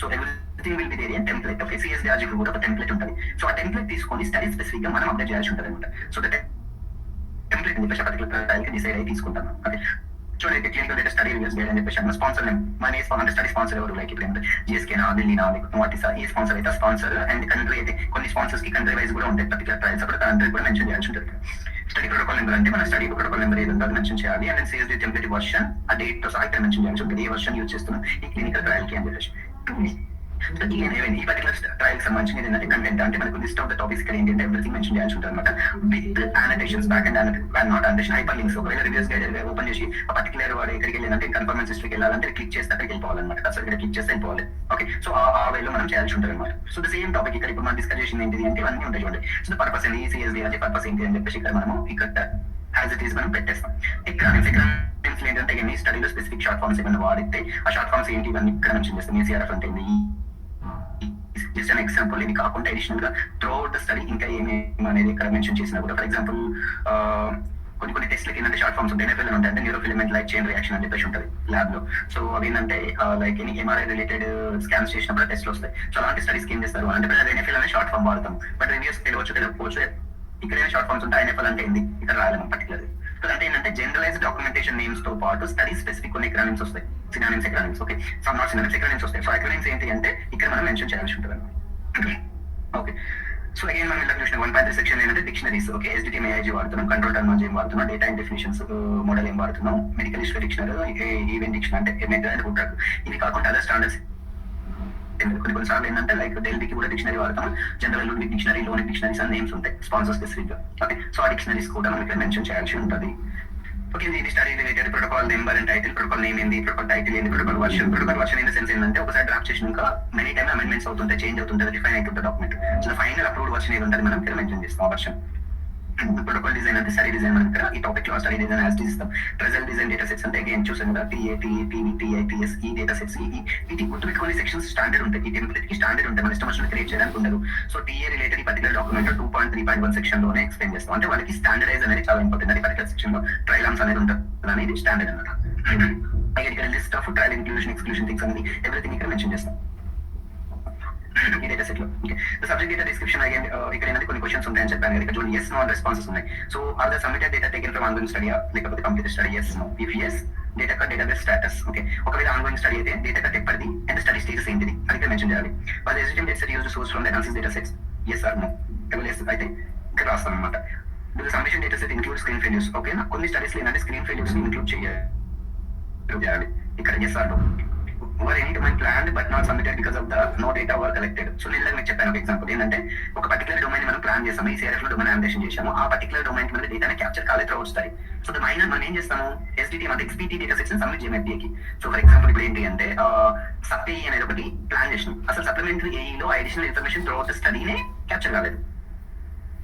so everything will be there in template. Okay, CSD కూడా ఒక టెంప్లెట్ ఉంటుంది. సో ఆ టెంప్లెట్ తీసుకొని స్టడీ స్పెసిఫిక్ గా మనం అప్డేట్ చేయాల్సి ఉంటుంది అనమాట. సో ద టెంప్లెట్ అని చెప్పేసి పర్టికులర్ టైల్కి డిసైడ్ అయ్యి తీసుకుంటాను. ఓకే, చూడండి క్లినికల్ డేటా స్టడీ రివ్యూస్ అని చెప్పేసి స్పాన్సర్ నేమ్ మన అంటే స్టడీ స్పాన్సర్ ఎవరు, లైక్ ఇప్పుడు GSKనా ఢిల్లీనా లేకపోతే వాట్ ఇస్ ఏ స్పాన్సర్ అయితే స్పాన్సర్ అండ్ కంట్రీ అయితే కొన్ని స్పాన్సర్స్ కి కంట్రీ వైజ్ కూడా ఉంటాయి పర్టికులర్ ట్రయల్స్, అప్పుడు కంట్రీ కూడా మెన్షన్ చేయాల్సి ఉంటుంది. స్టడీ ప్రోటోకాల్ నెంబర్ అంటే మన స్టడీ ప్రోటోకాల్ నెంబర్ ఏది ఉందో మెన్షన్ చేయాలి. అండ్ CSD టెంప్లెట్ వర్షన్ ఆ డేట్ తో సహా మెన్షన్ చేయాల్సి ఉంటుంది. ఏ వర్షన్ యూజ్ చేస్తున్నాం ఈ క్లినికల్ ట్రయల్ కి అని చెప్పేసి. ఈ పర్టికులర్ ట్రయల్ సంబంధించిన ఏంటంటే కంటెంట్ అంటే మనకు లిస్ట్ ఆఫ్ ద టాపిక్స్ ఇక్కడ ఏంటంటే ఎవ్రీథింగ్ మెన్షన్ చేయాల్సి ఉంటుంది అనమాట. With annotations back and not annotation hyper links. ఒకవేళ రివ్యూస్ గైడ్ ఓపెన్ చేసి ఆ పర్టికులర్ వాడు ఎక్కడికి వెళ్ళాలంటే కన్ఫర్మెన్స్ హిస్టరీకి వెళ్ళాలంటే క్లిక్ చేస్తే అక్కడికి వెళ్ళిపోవాలన్నమాట. అసలు ఇక్కడ క్లిక్ చేస్తే వెళ్ళిపోవాలి. ఓకే, సో ఆ వేలో మనం చేయాల్సి ఉంటుంది అనమాట. సో ద సేమ్ టాపిక్ ఇక్కడ ఇప్పుడు మనం డిస్కస్ చేసింది ఏంటి అంటే ఇవన్నీ ఉంటాయి చూడండి. సో ద పర్పస్ ఏంటి CSD అంటే పర్పస్ ఏంటి అని చెప్పేసి ఇక్కడ మనము ఇక్కడ యాజ్ ఇట్ ఈస్ మనం పెట్టేస్తాం. ఎకనామిక్స్ ఏంటంటే ఎన్ని స్టడీలో స్పెసిఫిక్ షార్ట్ ఫార్మ్స్ ఏమైనా వాడితే ఆ షార్ట్ ఫార్మ్స్ ఏంటి ఇవన్నీ ఇక్కడ మెన్షన్ చేస్తాం. ECRF అంటే జస్ట్ అన్ ఎగ్జాంపుల్. ఇది కాకుండా అడిషనల్ గా త్రూఅవుట్ ద స్టడీ ఇంకా ఏమేమి అనేది ఇక్కడ మెన్షన్ చేసినా కూడా ఫర్ ఎగ్జాంపుల్ కొన్ని టెస్ట్లకి ఏంటంటే షార్ట్ ఫార్మ్స్ ఉంటాయి, NFL ఉంటాయి, అంటే న్యూరోఫిలమెంట్ లైట్ చైన్ రియాక్షన్ అని చెప్పేసి ఉంటుంది ల్యాబ్ లో. సో అవి ఏంటంటే లైక్ MRI రిలేటెడ్ స్కాన్స్ చేసినప్పుడు టెస్ట్లు వస్తాయి. సో అలాంటి స్టడీస్ ఏం చేస్తారు అంటే NFL అనే షార్ట్ ఫార్మ్ వాడతాం, బట్ రివ్యూస్ తెలియకపోవచ్చు ఇక్కడ షార్ట్ ఫార్మ్స్ ఉంటాయి. NFL అంటే ఏంది ఇక్కడ రాయాలి పర్టికులర్. అంటే ఏంటంటే జనరలైజ్ డాక్యుమెంటేషన్ నేమ్స్ తో పాటు స్టడీ స్పెసిఫిక్ కొన్ని ఎకనామిక్స్ వస్తాయి, synonyms economics. Okay, some not synonyms economics వస్తాయి. సో ఎకనామిక్స్ ఏంటి అంటే ఇక్కడ మనం మెన్షన్ చేయాల్సి ఉంటుంది. ఓకే, సో అగైన్ మనం ఇలా చూసిన 1.3 సెక్షన్ ఏంటంటే డిక్షనరీస్. ఓకే, SDTM AIG వాడుతున్నాం, కంట్రోల్ టర్మినాలజీ ఏం వాడుతున్నాం, డేటా అండ్ డెఫినిషన్స్ మోడల్ ఏం వాడుతున్నాం, medical history dictionary, event dictionary అంటే మెథడ్ అండ్ బుక్. ఇవి కాకుండా అదర్ స్టాండర్డ్స్ కొన్నిసార్లు ఏంటంటే లైక్ డెల్టీకి కూడా డిక్షనరీ వాడతాం, జనరల్ లుడిక్ డిక్షనరీ, లోనిక్ డిక్షనరీస్ అని నేమ్స్ ఉంటాయి స్పాన్సర్ స్పెసిఫిక్ గా. ఓకే, సో ఆ డిక్షనరీస్ కూడా మనం ఇక్కడ మెన్షన్ చేయాల్సి ఉంటుంది. ఓకే, ఇది study related protocol number and title, protocol name ఏంది, ప్రోటోకాల్ టైటిల్ ఏంది, protocol version in the sense ఏంటంటే ఒకసారి డ్రాఫ్ట్ చేసినాక మెనీ టైమ్ అమెండ్మెంట్స్ అవుతుంటాయి, చేంజ్ అవుతుంటుంది, రిఫైన్ అవుతుంది document. So final approved version ఏది ఉంటుంది మనం ఇక్కడ మెన్షన్ చేస్తాం వర్షన్. ప్రోటోకాల్ డిజైన్ అంటే స్టడీ డిజైన్ మనం ఇక్కడ ఈ టాపిక్ లో స్టడీ డిజైన్ యాజ్ ఇస్తాం. ట్రెజల్ డిజైన్ డేటా సెట్స్ అంటే అగైన్ చూసాం కదా TAT, TITS ఈ డేటా సెట్స్. వీటి గుర్తుపెట్టుకునే సెక్షన్స్ స్టాండర్డ్ ఉంటాయి, ఈ టెంప్లెట్ కి స్టాండర్డ్ ఉంటాయి, మన ఇష్టం వచ్చిన క్రియేట్ చేయడానికి ఉండదు. సో TA రిలేటెడ్ ఈ పర్టికులర్ డాక్యుమెంట్ 2.3.1 సెక్షన్ లోనే ఎక్స్ప్లెయిన్ చేస్తాం. అంటే వాళ్ళకి స్టాండర్డైజ్ అనేది చాలా ఇంపార్టెంట్. అది పర్టికులర్ సెక్షన్ లో ట్రయల్ ఆర్మ్స్ అనేది ఉంటుంది అనేది స్టాండర్డ్ అనమాట. ఇక్కడ list of trial inclusion exclusion things అనేది ఎవ్రీథింగ్ ఇక్కడ మెన్షన్ చేస్తాం ఈ డేటా సెట్ లో. సబ్జెక్ట్ డేటా డిస్క్రిప్షన్ అగైన్ ఇక్కడ ఏంటంటే కొన్ని క్వశ్చన్స్ ఉంటాయని చెప్పాను ఇక్కడ చూడండి. yes no రెస్పాన్సెస్ ఉన్నాయి. So are the submitted data taken from ongoing study లేకపోతే complete study? yes no. if yes data cut database status. Okay, ఒకవేళ ఆన్గోయింగ్ స్టడీ అయితే డేటా కట్ ఎప్పటిది అండ్ స్టడీ స్టేటస్ ఏంటిది అది ఇక్కడ మెన్షన్ చేయాలి. వాళ్ళు SDTM data set use source from the analysis data sets yes or no. yes అయితే ఇక్కడ రాస్తాం అనమాట. Submission data set include screen failures. ఓకేనా, కొన్ని స్టడీస్ ఏంటంటే స్క్రీన్ ఫెయిల్యూర్స్ ని ఇంక్లూడ్ చేయాలి. ఇక్కడ చేస్తారు were any domain planned but not submitted because of the no data were collected. So నేను మీకు చెప్పాను ఒక ఎగ్జాంపుల్ ఏంటంటే ఒక పర్టికులర్ డొమైన్ మనం ప్లాన్ చేస్తాము, ఈ సిఆర్ఎఫ్ లో డొమైన్ అనాలిసిస్ చేసాము, ఆ పర్టికులర్ డొమైన్ కి మనకి డేటాని క్యాప్చర్ కాలేదు వస్తాయి. సో ద మైనర్ మనం ఏం చేస్తాము, ఎస్డిటి అంటే ఎక్స్పీటీ డేటా సెట్స్ సబ్మిట్ చేయము ఎఫ్డీఏకి. సో ఫర్ ఎగ్జాంపుల్ ఇప్పుడు ఏంటి అంటే సప్ఏఈ అనేది ఒకటి ప్లాన్ చేసినాం, అసలు సప్లిమెంటరీ ఏఈలో additional information throughout the స్టడీనే క్యాప్చర్ కాలేదు.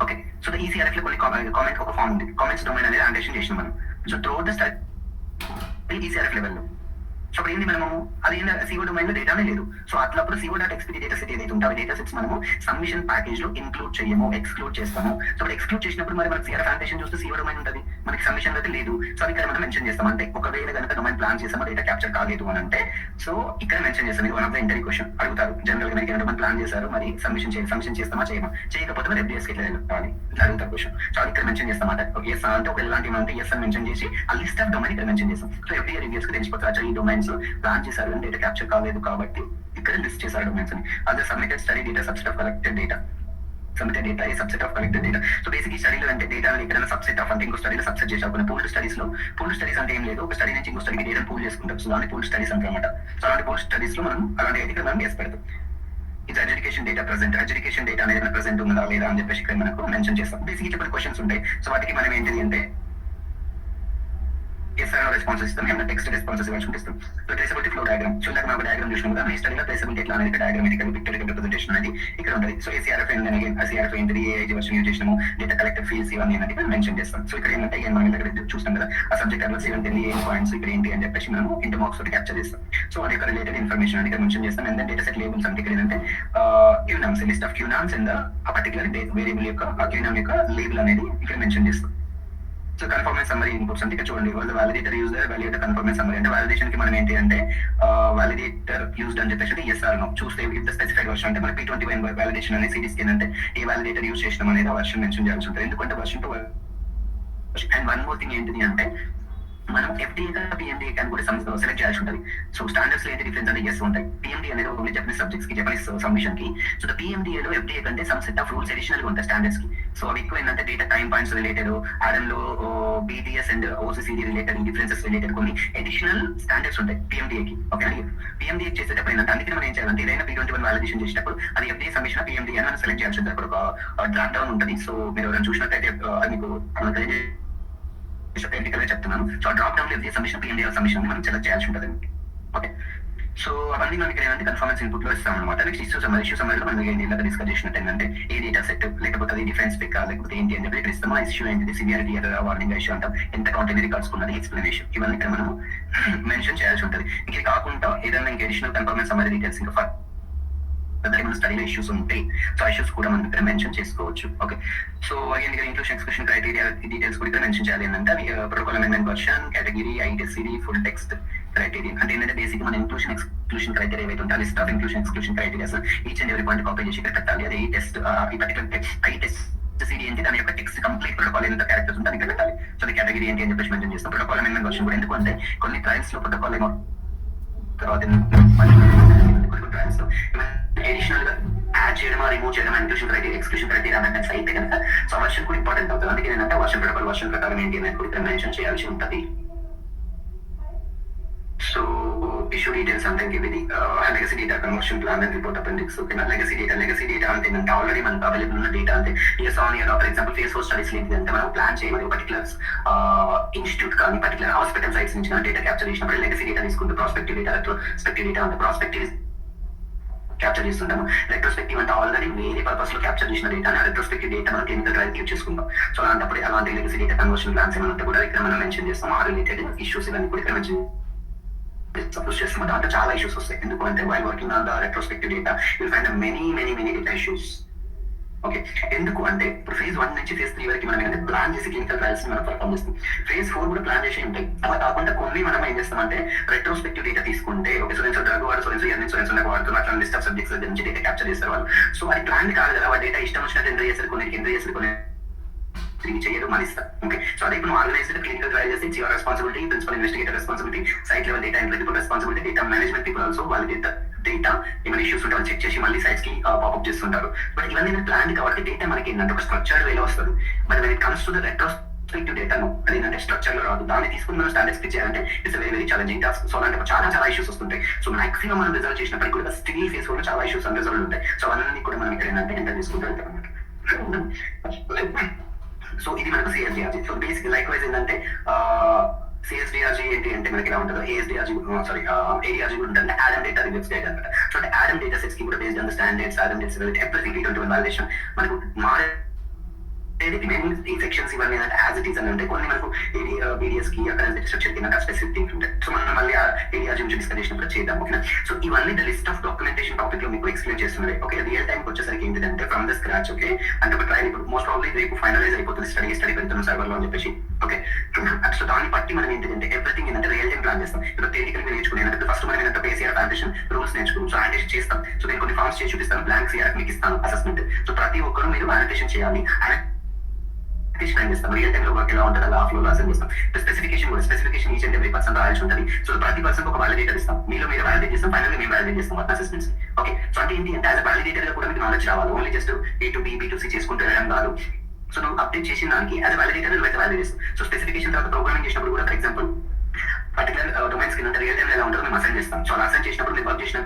ఓకే, సో ద ఈసీఆర్ఎఫ్ లో కొన్ని కామెంట్ ఒక ఫామ్ ఉంది, కామెంట్స్ డొమైన్ అనేది అనాలిసిస్ చేసినాం మనం. So throughout the study ECRF లెవెల్లో. సో అప్పుడు ఏంటి మనము అది సిఓ డొమైన్ లో డేటానే లేదు. సో అట్లప్పుడు CO dot XPT data set ఏదైతే ఉంటాయో డేటా సెట్స్ మనము సబ్మిషన్ ప్యాకేజ్ లో ఇన్క్లూడ్ చేయము, ఎక్స్క్లూడ్ చేస్తాము. సో అప్పుడు ఎక్స్క్లూడ్ చేసినప్పుడు మరి మనకి సిఆర్ఎఫ్ అనాలిసిస్ చూస్తే సిఓ డొమైన్ ఉంటుంది, మనకి సబ్మిషన్ అయితే లేదు. సో ఇక్కడ మనం మెన్షన్ చేస్తాం, అంటే ఒకవేళ కనుక డొమైన్ ప్లాన్ చేసామో డేటా క్యాప్చర్ కాలేదు అని అంటే సో ఇక్కడ మెన్షన్ చేస్తాం. ఇది one of the interview question అడుగుతారు జనరల్ గా, మనకి డొమైన్ ప్లాన్ చేశారు మరి సబ్మిషన్ చేస్తామా చేయమా, చేయకపోతే మరి ఎఫ్డిఎస్ కి వెళ్ళాలి ఇట్లా అడుగుతారు క్వశ్చన్. సో ఇక్కడ మెన్షన్ చేస్తాం అంటే ఎస్ అంటే ఒక ఎలాంటి అంటే ఎస్ అని మెన్షన్ చేసి ఆ లిస్ట్ ఆఫ్ డొమైన్ ఇక్కడ మెన్షన్ చేస్తాం. సో ఎఫ్డిఏ రివ్యూస్ కి తెలిసిపోతారు ఈ డొమైన్స్ ప్లాన్ చేశారు డేటా క్యాప్చర్ కాలేదు కాబట్టి ఇక్కడ లిస్ట్ చేశారు డొమైన్స్ అని. అదే submitted study data subset of collected data, submitted data a subset of collected data. So basic ఈ స్టడీలో అంటే డేటా ఎక్కడైనా సబ్సెట్ ఆఫ్ అంటే ఇంకో స్టడీలో సబ్సెట్ చేశారు. కొన్ని పూల్డ్ స్టడీస్ లో, పూల్డ్ స్టడీస్ అంటే ఏం లేదు, ఒక స్టడీ నుంచి ఇంకో స్టడీకి డేటా పూల్ చేసుకుంటాం. సో అలాంటి పూల్డ్ స్టడీస్ అనమాట. సో అలాంటి పూల్డ్ స్టడీస్ లో మనం అలాంటి అయితే మనం వేసి పెడతాం. ఇది education data present, education data అనేది ప్రెసెంట్ ఉందా లేదా అని చెప్పేసి ఇక్కడ మనకు మెన్షన్ చేస్తాం. బేసిక్ ఇట్లా కొన్ని క్వశ్చన్స్ ఉంటాయి. సో వాటికి మనం ఏంటిది అంటే రెస్పాన్సెస్ ఇస్తాం, ఏమైనా టెక్స్ట్ రెస్పాన్సెస్ ఇవ్వాల్సి ఇస్తాం. So traceability flow diagram, so ఇందాక మనం డయాగ్రామ్ చూసినాం కదా, ఈ స్టడీలో ట్రేసబిలిటీ ఎట్లా అనేది డయాగ్రామేటికల్ పిక్టోరియల్ రిప్రజెంటేషన్ అనేది ఇక్కడ ఉంటుంది. సో ఏసీఆర్ఎఫ్ ఏంటంటే ఏసీఆర్ఎఫ్ ఏంటిది, ఏ వర్షన్ యూజ్ చేసినాము, డేటా కలెక్టెడ్ ఫీల్డ్స్ ఇవన్నీ అనేది మనం మెన్షన్ చేస్తాం. సో ఇక్కడ ఏంటంటే మనం ఇక్కడ చూస్తాం కదా, ఆ సబ్జెక్ట్ అట్లా 17 ఏ పాయింట్స్ ఇక్కడ ఏంటి అని చెప్పేసి మనం ఇంటర్ మార్క్స్ తోటి క్యాప్చర్ చేస్తాం. సో అది ఇక్కడ రిలేటెడ్ ఇన్ఫర్మేషన్ అని ఇక్కడ మెన్షన్ చేస్తాం. అండ్ డేటా సెట్ లేబుల్స్ అంటే ఇక్కడ ఏంటంటే క్యూనామ్స్, లిస్ట్ ఆఫ్ క్యూనామ్స్ అండ్ ఆ పర్టికులర్ వేరియబుల్ యొక్క ఆ క్యూనామ్ యొక్క లేబుల్ అనేది ఇక్కడ మెన్షన్ చేస్తాం. సో కన్ఫర్మెన్స్ సమ్మరీ ఇన్పుట్స్ అంటే ఇక్కడ చూడండి, వాలిడేటర్ యూజ్ వాలిడేటర్ కన్ఫర్మెన్స్ సమ్మరీ అంటే వాలిడేషన్ కి మనం ఏంటి అంటే వాలిడేటర్ యూజ్డ్ అని చెప్పేసి ఎస్ ఆర్ నో చూస్తే విత్ స్పెసిఫైడ్ వర్షన్ అంటే మన P21 వాలిడేషన్ అనేది సిరీస్ కి అంటే ఏ వాలిడేటర్ యూజ్ చేసినాం అనేది ఆ వర్షన్ మెన్షన్ చేయాల్సి ఉంటుంది. ఎందుకంటే version to and one more thing ఏంటిది అంటే మనం ఎఫ్డిఏ పిఎండి అని కూడా సెలెక్ట్ చేయాల్సి ఉంటుంది. సో స్టాండర్డ్స్ లో ఏంటి డిఫరెన్స్ అంటే ఎస్ ఉంటాయి. పిఎండి అనేది ఓన్లీ జపనీస్ సబ్జెక్ట్స్ కి జపనీస్ సబ్మిషన్ కి. సో పిఎండిఏ లో ఎఫ్డిఏ కంటే some set of rules additional గా ఉంటాయి స్టాండర్డ్స్ కి. సో అవి ఎక్కువ ఏంటంటే data time points related, RM లో BTS and OCCD related differences related కొన్ని అడిషనల్ స్టాండర్డ్స్ ఉంటాయి పిఎండిఏకి. ఓకే, పిఎండిఏ చేసేటప్పుడు ఏంటంటే అందుకే మనం ఏం చేయాలంటే ఏదైనా P21 వాలిడేషన్ చేసేటప్పుడు అది ఎఫ్డిఏ సబ్మిషన్ పిఎండి అని మనం సెలెక్ట్ చేయాల్సి ఉంటుంది. అక్కడ ఒక డ్రాప్ డౌన్ ఉంటుంది. సో మీరు ఎవరైనా చూసినట్టయితే అది మీకు టెక్నికల్ గా చెప్తున్నాను. So drop down FDA submission PMD submission మనం సెలెక్ట్ చేయాల్సి ఉంటుంది. ఓకే, సో అవన్నీ మనకి ఏంటంటే కన్ఫర్మెన్స్ ఇన్పుట్ లో ఇస్తాం అనమాట. నెక్స్ట్ ఇష్యూ సమ్మరీలో మనం ఏంటి డిస్కస్ చేసినట్టు ఏంటంటే ఏ డేటా సెట్ లేకపోతే అది డిఫరెన్స్ పిక్ లేకపోతే ఏంటి అని చెప్పి ఇక్కడ ఇస్తాము. ఆ ఇష్యూ ఏంటి, సివియారిటీ వార్నింగ్ ఇష్యూ అంటాం, ఎంత కౌంటర్ రికార్డ్స్ ఉన్నది, ఎక్స్ప్లెనేషన్, ఇవన్నీ ఇక్కడ మనం మెన్షన్ చేయాల్సి ఉంటుంది. ఇది కాకుండా ఏదైనా ఇంకా అడిషనల్ కన్ఫర్మెన్స్ సమ్మరీ డీటెయిల్స్ ఇంకా మన స్టడీలో ఇష్యూస్ ఉంటాయి. సో ఇష్యూస్ కూడా మనం ఇక్కడ మెన్షన్ చేసుకోవచ్చు. ఓకే, సో అగైన్ ఇక్కడ ఇంక్లూషన్ ఎక్స్క్లూషన్ క్రైటీరియా డీటెయిల్స్ కూడా ఇక్కడ మెన్షన్ చేయాలి. ఏంటంటే అవి ప్రోటోకాల్ అమెండ్మెంట్ వర్షన్, కేటగిరీ, ఐటెస్సిడి, ఫుల్ టెక్స్ట్ క్రైటీరియా. అంటే ఏంటంటే బేసిక్ మన ఇంక్లూషన్ ఎక్స్క్లూషన్ క్రైటీరియా ఏవైతే ఉంటాయి list of inclusion exclusion criterias each and every point copy చేసి ఇక్కడ పెట్టాలి. అది ఈ టెస్ట్ ఈ పర్టికులర్ టెక్స్ట్ ఐటెస్సిడి ఏంటి, దాని యొక్క టెక్స్ట్ కంప్లీట్ ప్రోటోకాల్ ఎంత క్యారెక్టర్స్ ఉంటే ఇక్కడ పెట్టాలి. సో అది కేటగిరీ ఏంటి అని చెప్పేసి మెన్షన్ చేస్తాం. ప్రోటోకాల్ అమెండ్మెంట్ వర్షన్ కూడా ఎందుకంటే కొన్ని ట్రయల్స్ లో ప్రోటోకాల్ ఏమో తర్వాత ట్రయల్స్ లో అడిషనల్ గా యాడ్ చేయడం, రిమూవ్ చేయడం, inclusion criteria exclusion criteria amendments అయితే కనుక సో వర్షన్ కూడా ఇంపార్టెంట్ అవుతుంది. అందుకే ఏంటంటే వర్షన్ ప్రోటోకాల్ వర్షన్ ప్రకారం ఏంటి అనేది కూడా ఇక్కడ మెన్షన్ చేయాల్సి ఉంటుంది. సో ఇష్యూ డీటెయిల్స్ అంటే ఇది legacy data conversion plan and report appendix. ఓకేనా, లెగసీ డేటా అంటే ఏంటంటే ఆల్రెడీ మనకు అవైలబుల్ ఉన్న డేటా అంటే years on year for example face 4 studies ఏంటి అంటే మనం ప్లాన్ చేయమని పర్టికులర్ ఇన్స్టిట్యూట్ కానీ పర్టికులర్ హాస్పిటల్ సైట్స్ నుంచి డేటా క్యాప్చర్ చేసినప్పుడు లెగసీ డేటా తీసుకుంటే ప్రాస్పెక్టివ్ డేటా, రెట్రోస్పెక్టివ్ డేటా అంటే ప్రాస్పెక్టివ్ క్యాప్చర్ చేస్తుంటాము. రెట్రోస్పెక్టివ్ అంటే ఆల్రెడీ వేరే పర్పస్ లో క్యాప్చర్ చేసిన డేటా రెట్రోస్పెక్టివ్ డేటా మనం క్లినికల్ ట్రయల్ యూజ్ చేసుకుంటాం. సో అలాంటప్పుడు అలాంటి లెగసీ డేటా కన్వర్షన్ ప్లాన్స్ ఏమంటే కూడా ఇక్కడ మనం మెన్షన్ చేస్తాం. ఆ రిలేటెడ్ ఇష్యూస్ ఇవన్నీ కూడా ఇక్కడ మెన్షన్ సపోజ్ చేస్తామంటే అంటే చాలా ఇష్యూస్ వస్తాయి. ఎందుకంటే while working on the retrospective data you'll find many data issues. Okay, ఎందుకు అంటే ఇప్పుడు ఫేజ్ 1 నుంచి ఫేజ్ 3 వరకు మనం ఏంటంటే ప్లాన్ చేసి క్లినికల్ ట్రయల్స్ మనం పర్ఫామ్ చేస్తాం. ఫేజ్ 4 కూడా ప్లాన్ చేసి ఉంటాయి. అలా కాకుండా కొన్ని మనం ఏం చేస్తామంటే రెట్రోస్పెక్టివ్ డేటా తీసుకుంటే ఓకే సోరెన్స్ డ్రగ్ వాడు సోరెన్స్ వాడుతున్నారు అట్లా లిస్ట్ ఆఫ్ సబ్జెక్ట్స్ నుంచి డేటా క్యాప్చర్ చేస్తారు వాళ్ళు. సో అది ప్లాన్ కాదు కదా, వాడు డేటా ఇష్టం వచ్చినట్టు ఎంటర్ చేస్తారు, కొన్ని తిరిగి చేయడం మనిస్తారు. ఓకే, సో అదే ఇప్పుడు ఆర్గనైజ్డ్ క్లినికల్ ట్రయల్ చేస్తే your responsibility, principal investigator responsibility, site level data entry people responsibility, data management people also validate data ఏమైనా ఇష్యూస్ ఉంటే వాళ్ళు చెక్ చేసి మళ్ళీ సైట్స్ కి పాపప్ చేస్తుంటారు. బట్ ఇవన్నీ ప్లాన్ కాబట్టి డేటా మనకి ఏంటంటే ఒక స్ట్రక్చర్డ్ వేలో వస్తుంది. మరి when it comes to the retrospective డేటాను అది ఏంటంటే స్ట్రక్చర్ లో రాదు. దాన్ని తీసుకుని మనం స్టాండర్డ్స్ కి చేయాలంటే it's very very challenging task. So అలాంటి చాలా ఇష్యూస్ వస్తుంటాయి. సో మాక్సిమం మనం రిజల్ట్ చేసినప్పటికీ కూడా స్టిల్ ఫేస్ కూడా చాలా ఇష్యూస్ అండ్ రిజల్ట్ ఉంటాయి. సో అవన్నీ కూడా మనం ఇక్కడ ఏంటంటే ఎంటర్ తీసుకుంటూ వెళ్తాం అన్నమాట. సో ఇది మనకు సిఎస్డిఆర్జీ. సో బేసిక్ లైక్ వైజ్ ఏంటంటే సిఎస్డిఆర్జీ ఏంటి అంటే మనకి ఎలా ఉంటుందో ఏఎస్డిఆర్జీ ఏడిఆర్జీ కూడా ఉంటుంది. ఆడమ్ డేటా రివ్యూస్ గైడ్ అనమాట. సో అంటే ఆడమ్ డేటా సెట్స్ కి కూడా based on standards Adam data everything T21 validation మనకు ఈ సెక్షన్స్ ఇవన్నీ యాజ్ ఇట్ ఈస్ అని ఉంటాయి. కొన్ని మనకు BDS కి అక్కడ స్ట్రక్చర్ కి స్పెసిఫిక్ థింగ్స్ ఉంటాయి. సో మనం మళ్ళీ ఏడిఆర్జీ నుంచి డిస్కస్ చేసినప్పుడు చేద్దాం. ఓకేనా. సో ఇవన్నీ the list of documentation topic లో మీకు ఎక్స్ప్లెయిన్ చేస్తున్నారు. ఓకే, రియల్ టైం వచ్చేసరికి ఏంటంటే ఫ్రమ్ ద స్క్రాచ్. ఓకే, అంటే ఒక ట్రైల్ ఇప్పుడు మోస్ట్ ప్రాబ్లీ రేపు ఫైనలైజ్ అయిపోతుంది స్టడీ పెడుతున్నాం సర్వర్ లో అని చెప్పేసి. ఓకే, సో దాన్ని బట్టి మనం ఏంటంటే ఎవ్రీథింగ్ ఏంటంటే రియల్ టైం ప్లాన్ చేస్తాం. ఇప్పుడు థియరిటికల్ నేర్చుకునే ఫస్ట్ మనం ఏంటంటే బేసిక్ ఫౌండేషన్ రూల్స్ నేర్చుకున్నాం. సో అనలైజేషన్ చేస్తాం. సో నేను కొన్ని ఫార్మ్స్ చేసి చూపిస్తాను, బ్లాంక్ సిఆర్ మీకు ఇస్తాను అసెస్మెంట్. సో ప్రతి ఒక్కరు మీరు అనలైజేషన్ చేయాలి. రియల్ టైమ్ లో వర్క్ ఎలా ఉంటుంది అలా ఫ్లో అసెస్ చేస్తాం. Specification each and every person రాయాల్సి ఉంటుంది. సో ప్రతి పర్సన్ ఒక వాలిడేటర్ ఇస్తాం. మీరు వాలిడేట్ చేస్తాం, ఫైనల్ మేము వాలిడేట్ చేస్తాం అసెస్మెంట్స్. ఓకే, సో అంటే ఏంటి అంటే యాజ్ వాలిడేటర్ గా కూడా మీకు నాలెడ్జ్ రావాలి. Only just A to B, B to C చేసుకుంటూ వెళ్ళడం కాదు. సో నువ్వు అప్డేట్ చేసిన దానికి యాజ్ వాలిడేటర్ నువ్వు వాలిడేట్ చేస్తాం. సో స్పెసిఫికేషన్ తర్వాత ప్రోగ్రామింగ్ చేసినప్పుడు కూడా ఫర్ ఎగ్జాంపుల్ పర్టికులర్ డొమైన్స్ కి రియల్ టైమ్ ఎలా ఉంటుందో మేము అసైన్ చేస్తాం. సో అలా అసైన్ చేసినప్పుడు మీరు వర్క్ చేసిన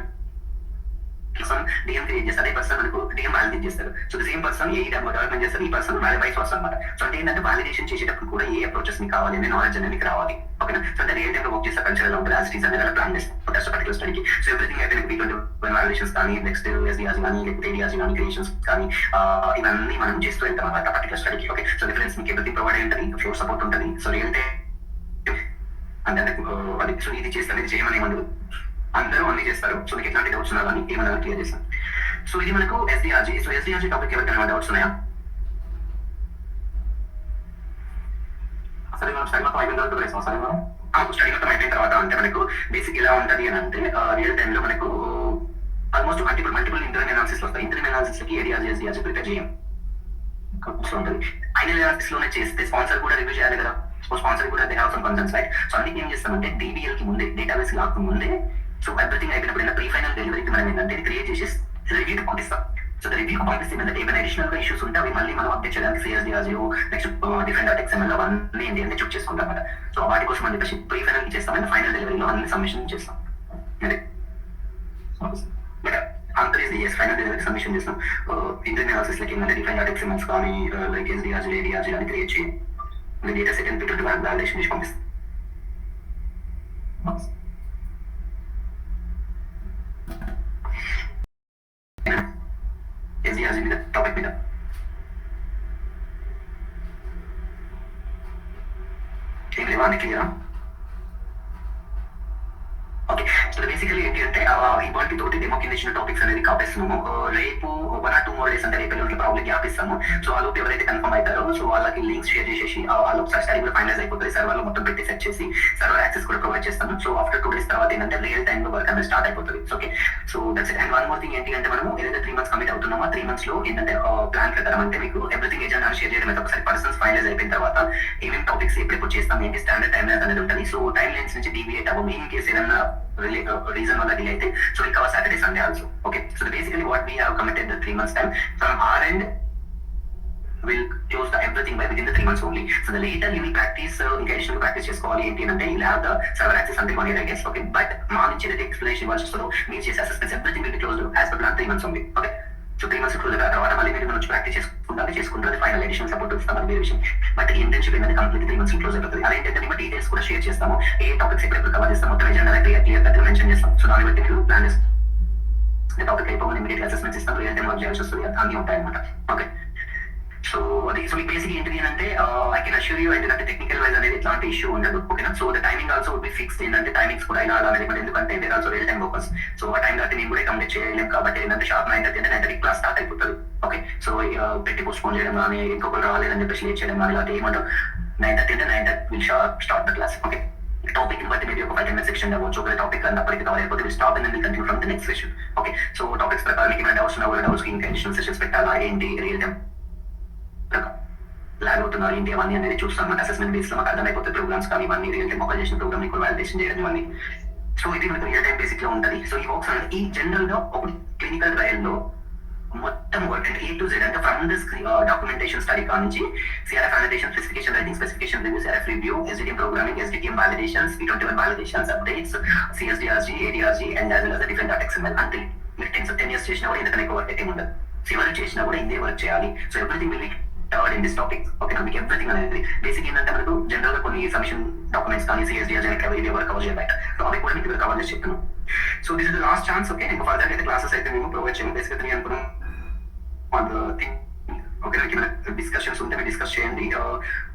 DM క్రియేట్ చేస్తారు, అదే పర్సన్ మనకు DM వాలిడేట్ చేస్తారు. So the same person A development చేస్తారు, ఈ పర్సన్ వైస్ వర్సా అనమాట. సో అంటే ఏంటంటే వాలిడేషన్ చేసేటప్పుడు కూడా ఏ అప్రోచెస్ మీకు కావాలి అనే నాలెడ్జ్ అనేది మీకు రావాలి. ఓకేనా. సో అంటే రియల్ టైమ్ లో వర్క్ చేసే కల్చర్ ఎలా ఉంటుంది, యాజ్ అనేది ప్లాన్ చేస్తాం పర్టికులర్ స్టడీకి. సో ఎవ్రీథింగ్ అయితే T21 వాలిడేషన్స్ కానీ నెక్స్ట్ SDRG కానీ లేకపోతే ADRG కానీ క్రియేషన్స్ కానీ ఇవన్నీ మనం చేస్తూ వెళ్తాం అన్నమాట పర్టికులర్ స్టడీకి. ఓకే, సో రిఫరెన్స్ మీకు ఎవ్రీథింగ్ ప్రొవైడ్ ఉంటుంది, ఫ్లోర్ సపోర్ట్ ఉంటుంది. సో రియల్ టైం అంటే సో ఇది చేస్తాం, ఇది చేయమని ఏమన్నారు అందరూ అన్ని చేస్తారు. సో మీకు ఎట్లాంటి డౌట్స్ ఉన్నా కానీ ఏమైనా క్లియర్ చేస్తాం. సో ఇది మనకు SDRG. సో SDRG టాపిక్ ఎవరికైనా డౌట్స్ ఉన్నాయా? సరే మనం స్టడీ మొత్తం అయిపోయిన తర్వాత వేసాం. సరే మనం స్టడీ మొత్తం అయిపోయిన తర్వాత అంటే మనకు బేసిక్ ఎలా ఉంటుంది అని అంటే రియల్ టైమ్ లో మనకు ఆల్మోస్ట్ మల్టిపుల్ ఇంటర్నల్ అనాలిసిస్ వస్తాయి. ఇంటర్నల్ అనాలిసిస్ కి ఏడిఆర్జీ SDRG ప్రిపేర్ చేయం ఉంటుంది. ఫైనల్ అనాలిసిస్ లోనే చేస్తే స్పాన్సర్ కూడా రివ్యూ చేయాలి కదా. సో స్పాన్సర్ కూడా they have some concerns right. So అందుకే ఏం చేస్తామంటే DBL కి ముందే డేటాబేస్ కాక ముందే సో ఎవ్రీథింగ్ అయిపోయినప్పుడు ప్రీ ఫైనల్ డెలివరీకి మనం ఏంటంటే క్రియేట్ చేసి రివ్యూకి పంపిస్తాం. సో రివ్యూకి పంపిస్తే ఏంటంటే ఏమైనా అడిషనల్ గా ఇష్యూస్ ఉంటే అవి మళ్ళీ మనం అప్డేట్ చేయడానికి CSDRG నెక్స్ట్ డిఫరెంట్ XML అవన్నీ ఏంటి అంటే చెక్ చేసుకుంటాం అన్నమాట. సో వాటి కోసం అని చెప్పేసి ప్రీ ఫైనల్ చేస్తాం అండ్ ఫైనల్ డెలివరీలో అన్ని సబ్మిషన్ చేస్తాం. అంతా ఫైనల్ డెలివరీ సబ్మిషన్ చేస్తాం. ఇంటర్నల్ అనాలిసిస్ లకి ఏంటంటే డిఫరెంట్ XMLs కానీ లైక్ SDRG ADRG కానీ క్రియేట్ చేయి data set and T21 validation చేసి పంపిస్తాం. SDRG మీద టాపిక్ మీద ఏం లేవా అని క్లియరా? ఓకే, సో బేసికలీ ఏంటి అంటే ఇవాళ తోటి డెమో కింద ఇచ్చిన టాపిక్స్ అనేది కాపేస్తున్నాము. రేపు 1 or 2 more డేస్ అంటే రేపు ఎల్లుండి ప్రాబ్లమ్ గ్యాప్ ఇస్తాము. సో వాళ్ళకి ఎవరైతే కన్ఫర్మ్ అవుతారో సో వాళ్ళకి లింక్స్ షేర్ చేసేసి వాళ్ళు ఒకసారి స్టడీ కూడా ఫైనలైజ్ అయిపోతుంది. సర్వర్ లో మొత్తం పెట్టి సెట్ చేసి సర్వర్ యాక్సెస్ కూడా ప్రొవైడ్ చేస్తాము. సో ఆఫ్టర్ 2 days తర్వాత ఏంటంటే రియల్ టైమ్ లో వర్క్ అనేది స్టార్ట్ అయిపోతుంది. Okay, so that's it. And 1 more thing ఏంటి అంటే మనం ఏదైతే 3 months కమిట్ అవుతున్నామో 3 months లో ఏంటంటే ప్లాన్ ప్రకారం అంటే మీకు ఎవ్రీథింగ్ ఏజెండా షేర్ చేయడం అయితే ఒకసారి పర్సన్స్ ఫైనలైజ్ అయిపోయిన తర్వాత ఏమేమి టాపిక్స్ ఎప్పుడు చేస్తాం ఏంటి స్టాండర్డ్ టైం లైన్స్ అనేది ఉంటుంది. సో టైం లైన్స్ నుంచి డీవియేట్ అవ్వం ఇన్ కేసు ఏదైనా reason వల్ల delay అయితే so we cover Saturday Sunday also. Okay, so basically what we have committed the 3 months time from our end will close the everything by within the 3 months only. So the later you will practice ఇంకా additional practice చేసుకోవాలి ఏంటి అంటే you'll have the server access until 1 year I guess. Okay, but మా నుంచి ఏదైతే explanation ఇవ్వాల్సి వస్తుందో మీరు చేసే assessments everything will be closed as per plan 3 months only. Okay, so 3 months close తర్వాత మళ్ళీ మీరు నుంచి ప్రాక్టీస్ చేసుకుంటారు ఫైనల్ ఎడిషన్ సపోర్ట్ ఇస్తాం అది వేరే విషయం. బట్ ఇంటర్న్షిప్ అనేది కంప్లీట్ 3 months క్లోజ్ అయిపోతుంది. అలా ఏంటంటే మేము డీటెయిల్స్ కూడా షేర్ చేస్తాము, ఏ టాపిక్స్ ఎక్కడ కవర్ చేస్తాం మొత్తం ఎజెండా క్లియర్ మెన్షన్ చేస్తాం. సో దాన్ని బట్టి మీరు ప్లాన్ చేస్తాం టాపిక్ అయిపోయి ఇమీడియట్ అసెస్మెంట్స్ ఇస్తాం, రియల్ టైం వర్క్ చేయాల్సి వస్తుంది, అన్నీ ఉంటాయి అనమాట. ఓకే, సో అది సో మీకు బేసిక్ ఏంటి అంటే ఐ కెన్ అష్యూర్ యూ ఏంటంటే టెక్నికల్ వైజ్ అనేది ఎట్లాంటి ఇష్యూ ఉండదు. ఓకేనా, so the timing also would be fixed ఏంటంటే టైమింగ్స్ కూడా ఇలా అనేది ఎందుకంటే there also real time workers. So ఆ టైం కాబట్టి మేము కూడా కంప్లీట్ చేయలేము కాబట్టి ఏంటంటే షార్ప్ 9:30 క్లాస్ స్టార్ట్ అయిపోతుంది. ఓకే, సో పెట్టి పోస్ట్పోన్ చేయడం కానీ ఇంకొకరు రాలేదని చెప్పేసి లేట్ చేయడం కానీ ఇలాంటి ఏమంటారు 9:30 will start the class. Okay, topic బట్టి మేబీ ఒక 5-10 minutes సెక్షన్ అవ్వచ్చు. ఒక టాపిక్ అన్నప్పటికీ కవర్ అయిపోతే stop and continue from the next session. Okay, so topics ప్రకారం మీకు ఏమైనా డౌట్స్ ఉన్నా డౌట్స్ ఇంకా అడిషనల్ సెషన్స్ పెట్టాలా ఏంటి రియల్ టైం లాగ్ అవుతున్నారు ఏంటి అవన్నీ అనేది చూస్తాం. అసెస్మెంట్ బేస్ లో మాకు అర్థమైపోతుంది. ప్రోగ్రామ్స్ కానీ ఇవన్నీ రియల్ టైం ఒక చేసిన ప్రోగ్రామ్ కూడా వాలిడేషన్ చేయడం ఇవన్నీ సో ఇది మనకు రియల్ టైం బేసిక్ లో ఉంటుంది. సో ఈ వర్క్స్ అనేది ఈ జనరల్ గా ఒక క్లినికల్ ట్రయల్ లో మొత్తం వర్క్ అంటే A to Z అంటే ఫ్రమ్ దిస్ డాక్యుమెంటేషన్ స్టడీ కా నుంచి CRF annotation, specification writing, specification review, CRF review, SDTM programming, SDTM validations, P21 validations, updates, CSDRG, ADRG and as well as the different .xml until మీరు 10 years చేసినా కూడా ఎందుకనే work అయితే ఉండదు. Civil చేసినా కూడా ఇదే వర్క్ చేయాలి. So everything will be covered in this topic. Okay, మీకు ఎవ్రీథింగ్ అనేది బేసిక్ ఏంటంటే మనకు జనరల్ గా కొన్ని సబ్మిషన్ డాక్యుమెంట్స్ కానీ CSDRG అని ఇదే వర్క్ కవర్ చేయాలి. సో అవి కూడా మీకు కవర్ చేసి చెప్తున్నాను. So this is the last chance. Okay, ఇంకా ఫర్దర్ అయితే క్లాసెస్ అయితే మేము ప్రొవైడ్ చేయము. బేసిక్గా అనుకున్నాం ఓకే, నాకు డిస్కషన్స్ ఉంటే మీరు డిస్కస్ చేయండి.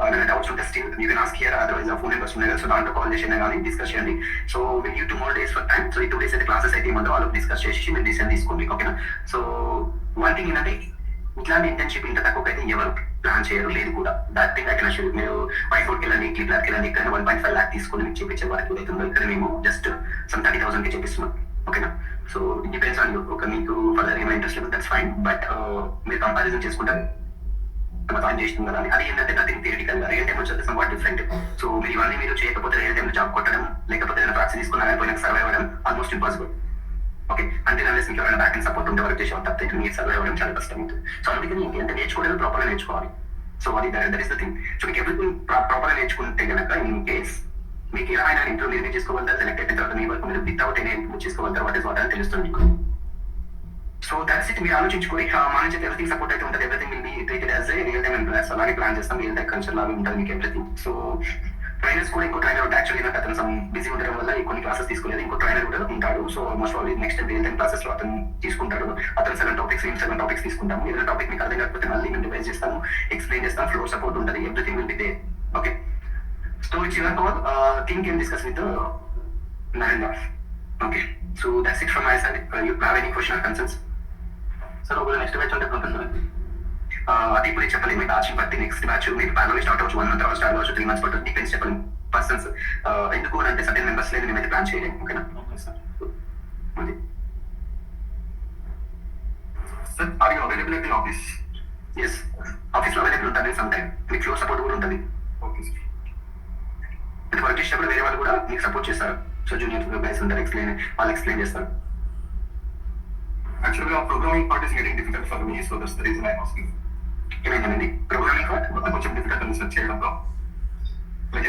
ఏమైనా డౌట్స్ ఉంటే still you can ask here, otherwise phone numbers ఉన్నాయి కదా, సో దాంట్లో కాల్ చేసినా కానీ డిస్కస్ చేయండి. So will you 2 more days for time. So ఈ 2 days అయితే క్లాసెస్ అయితే ఏమంటే వాళ్ళు డిస్కస్ చేసి మీరు డిసిజన్ తీసుకోండి. ఓకేనా? సో వన్ థింగ్ ఏంటంటే ఇట్లాంటి ఇంటర్న్షిప్ ఇంత తక్కువ అయితే ఎవరు ప్లాన్ చేయరు, లేదు కూడా. That thing I can assure. మీరు వైఫోర్డ్కి వెళ్ళండి, క్లిప్లార్కి వెళ్ళండి, ఇక్కడ 1.5 lakh తీసుకొని మీకు చేపించే వరకు అవుతుందో ఇక్కడ మేము జస్ట్ సమ్ 30,000కి చేపిస్తున్నాం. ఓకేనా? So it depends on you. ఒక మీకు ఫర్దర్ ఏమైనా ఇంట్రెస్ట్ లేదు, దట్స్ ఫైన్. బట్ మీరు కంపారిజన్ చేసుకుంటారు జాయిన్ చేస్తుంది కదా అని. అది ఏంటంటే నథింగ్ థియరిటికల్ గా రియల్ టైం వచ్చేది సమ్వాట్ డిఫరెంట్. సో మీరు ఇవన్నీ మీరు చేయకపోతే రియల్ టైం జాబ్ కొట్టడం, లేకపోతే ఏదైనా ప్రాక్టీస్ తీసుకుని పోయినా సర్వైవ్ అవ్వడం ఆల్మోస్ట్ ఇంపాసిబుల్. ఓకే, అంటే అన్లెస్ మీకు ఎవరైనా బ్యాక్ అండ్ సపోర్ట్ ఉంటే వర్క్ చేసే తప్పితే మీరు సర్వైవ్ అవ్వడం చాలా కష్టం అవుతుంది. సో అందుకని ఇంకేంటే నేర్చుకోవడం ప్రాపర్గా నేర్చుకోవాలి. సో అది that is the thing. So మీకు ఎవ్రీథింగ్ ప్రాపర్గా నేర్చుకుంటే కనుక ఇన్ కేస్ మీకు ఎలా అయినా ఇంటర్వ్యూ మీరు చేసుకోగలుగుతారు, సెలెక్ట్ అయిన తర్వాత మీ వర్క్ మీరు వితౌట్ ఎనీ ఇంప్రూవ్ చేసుకోగలుగుతారు. వాట్ ఇస్ వాట్ అని తెలుస్తుంది మీకు. So that's it. మీరు ఆలోచించుకొని మా నుంచి ఎవ్రీథింగ్ సపోర్ట్ అయితే ఉంటుంది. Everything will be treated as a real time employers. అలాగే ప్లాన్ చేస్తాం, రియల్ టైమ్ కల్చర్ లాగా ఉంటుంది మీకు ఎవ్రీథింగ్. సో ట్రైనర్స్ కూడా ఇంకో ట్రైనర్ ఉంటాడు. యాక్చువల్లీ నాకు అతను సమ్ బిజీ ఉండడం వల్ల కొన్ని క్లాసెస్ తీసుకోలేదు. ఇంకో ట్రైనర్ కూడా ఉంటాడు. So almost all next real time classes లో అతను తీసుకుంటాడు. అతను 7 టాపిక్స్ తీసుకుంటాము. ఏదైనా టాపిక్ మీకు అర్థం కాకపోతే మళ్ళీ మేము డివైజ్ చేస్తాము, ఎక్స్ప్లెయిన్ చేస్తాం, ఫ్లోర్ సపోర్ట్ ఉంటుంది, everything will be there. Okay, so it's your call. Think can discuss with Narendra. Okay, so that's it from my side. You have any question or concerns? Sir ఒకవేళ next batch ఉంటే sir అది ఇప్పుడు చెప్పలేము. Batch బట్టి next batch మీకు panel start అవచ్చు, 1 month తర్వాత start అవచ్చు, 3 months పట్టు, డిపెండ్స్ చెప్పలేము పర్సన్స్. ఎందుకు అంటే సర్టెన్ మెంబర్స్ లేదు, మేమైతే ప్లాన్ చేయలేము. ఓకేనా అది sir. Are you available at the office? Yes, ఆఫీస్లో అవైలబుల్ ఉంటుంది సమ్ టైమ్. మీకు ఫ్లోర్ సపోర్ట్ కూడా ఉంటుంది. Okay sir. అంటే వర్క్ చేసేటప్పుడు వేరే వాళ్ళు కూడా మీకు సపోర్ట్ చేస్తారు. సో జూనియర్ గైస్ ఉంటారు, వాళ్ళు ఎక్స్ప్లెయిన్ చేస్తారు. Actually, our programming part is getting difficult for me, so that's the reason I'm asking. ఏమైందండి ప్రోగ్రామింగ్ పార్ట్ కొంచెం డిఫికల్ట్ అని సెర్చ్ చేయడంలో రియల్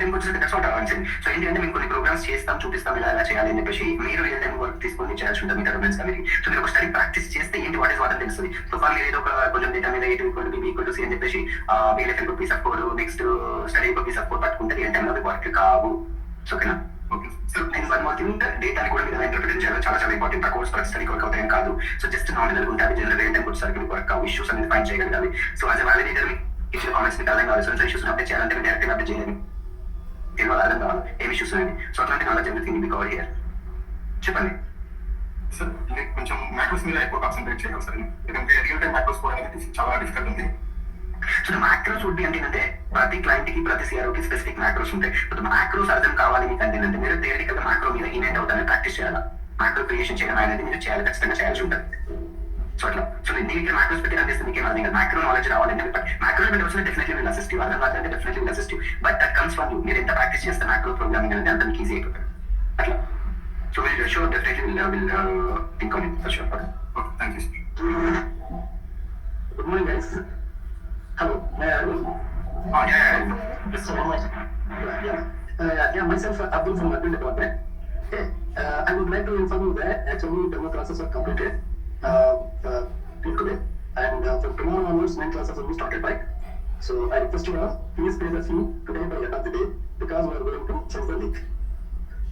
టైం వచ్చేసి that's what I saying. So ఏంటంటే మేము కొన్ని ప్రోగ్రామ్స్ చేస్తాం, చూపిస్తాం ఇలా ఎలా చేయాలి అని చెప్పేసి మీరు రియల్ టైం వర్క్ తీసుకొని చేయాల్సి ఉంటుంది మీ డెవలప్మెంట్స్ కాబట్టి. సో మీరు ఒక స్టడీ ప్రాక్టీస్ చేస్తే ఏంటి వాట్ ఇస్ వాట్ అని తెలుస్తుంది. సో ఫర్ మీరు ఏదో ఒక కొంచెం డేటా మీద A=B=C అని చెప్పేసి VLF ఇంకో piece of code, next study ఇంకో పీస్ ఆఫ్ కోడ్ పట్టుకుంటే రియల్ టైంలో వర్క్ కావు. సో ఓకేనా? సో నేను వన్ మోర్ థింగ్, డేటాని కూడా మీరు ఇంటర్ప్రిట్ చేయాలి, చాలా చాలా ఇంపార్టెంట్. ఆ కోర్స్ స్టడీ వర్క్ అవుతాయి కాదు. సో జస్ట్ నామినల్ ఉంటే అవి జనరల్ రియల్ టైం వచ్చేసరికి మీకు వర్క్ ఇష్యూస్ అనేది ఫైండ్ చేయగలగాలి. So as a validator issue comments మీకు అర్థం కావాలి. సో ఇష్యూస్ అప్డేట్ చేయాలంటే మీరు డైరెక్ట్గా అప్డేట్ చేయలేము, ఏమో అర్థం కావాలి ఏం ఇష్యూస్ అనేది. సో అట్లాంటి నాలెడ్జ్ ఎవ్రీథింగ్ మీకు కవర్ హియర్. చెప్పండి సార్. కొంచెం మ్యాక్రోస్ మీద ఎక్కువ కాన్సన్ట్రేట్ చేయాలి సార్, ఎందుకంటే రియల్ టైం మ్యాక్రోస్ కూడా అనేది చాలా డిఫికల్ట్ ఉంది. సో మ్యాక్రోస్ వుడ్ బి అంటే ప్రతి క్లయింట్ కి ప్రతి సిఆర్ఓకి స్పెసిఫిక్ మ్యాక్రోస్ ఉంటాయి. సో మ్యాక్రోస్ అర్థం కావాలి మీకు అంటే మీరు థియరిటికల్ గా మ్యాక్రో మీద ఇన్వెంట్ అవుతారని ప్రాక్టీస్ చేయాలి. మ్యాక్రో క్రియేషన్ చేయడం అనేది మీరు చేయాలి, ఖచ్చితంగా చేయాల్సి ఉంటుంది. సో అట్లా సో దీనికి మ్యాక్రోస్ పెట్టి అనిపిస్తే మీకు ఏమర్థం కాదు. మ్యాక్రో నాలెడ్జ్ రావాలంటే మ్యాక్రో వచ్చిన డెఫినెట్లీ విల్ అసిస్ట్, అర్థం కాదంటే definitely will assist. But that comes from you. మీరు ఎంత ప్రాక్టీస్ చేస్తే మ్యాక్రో ప్రోగ్రామింగ్ అనేది అంత ఈజీ అయిపోతుంది అట్లా. So will sure definitely will think on it for sure. Okay, thank you. Good morning guys. Hello, myself Abdul from Admin Department. I would like to inform you that actually demo classes are completed till today, and from tomorrow onwards, 9 classes will be started by. So I request you all, please pay the fee today by end of the day because we are going to change the link.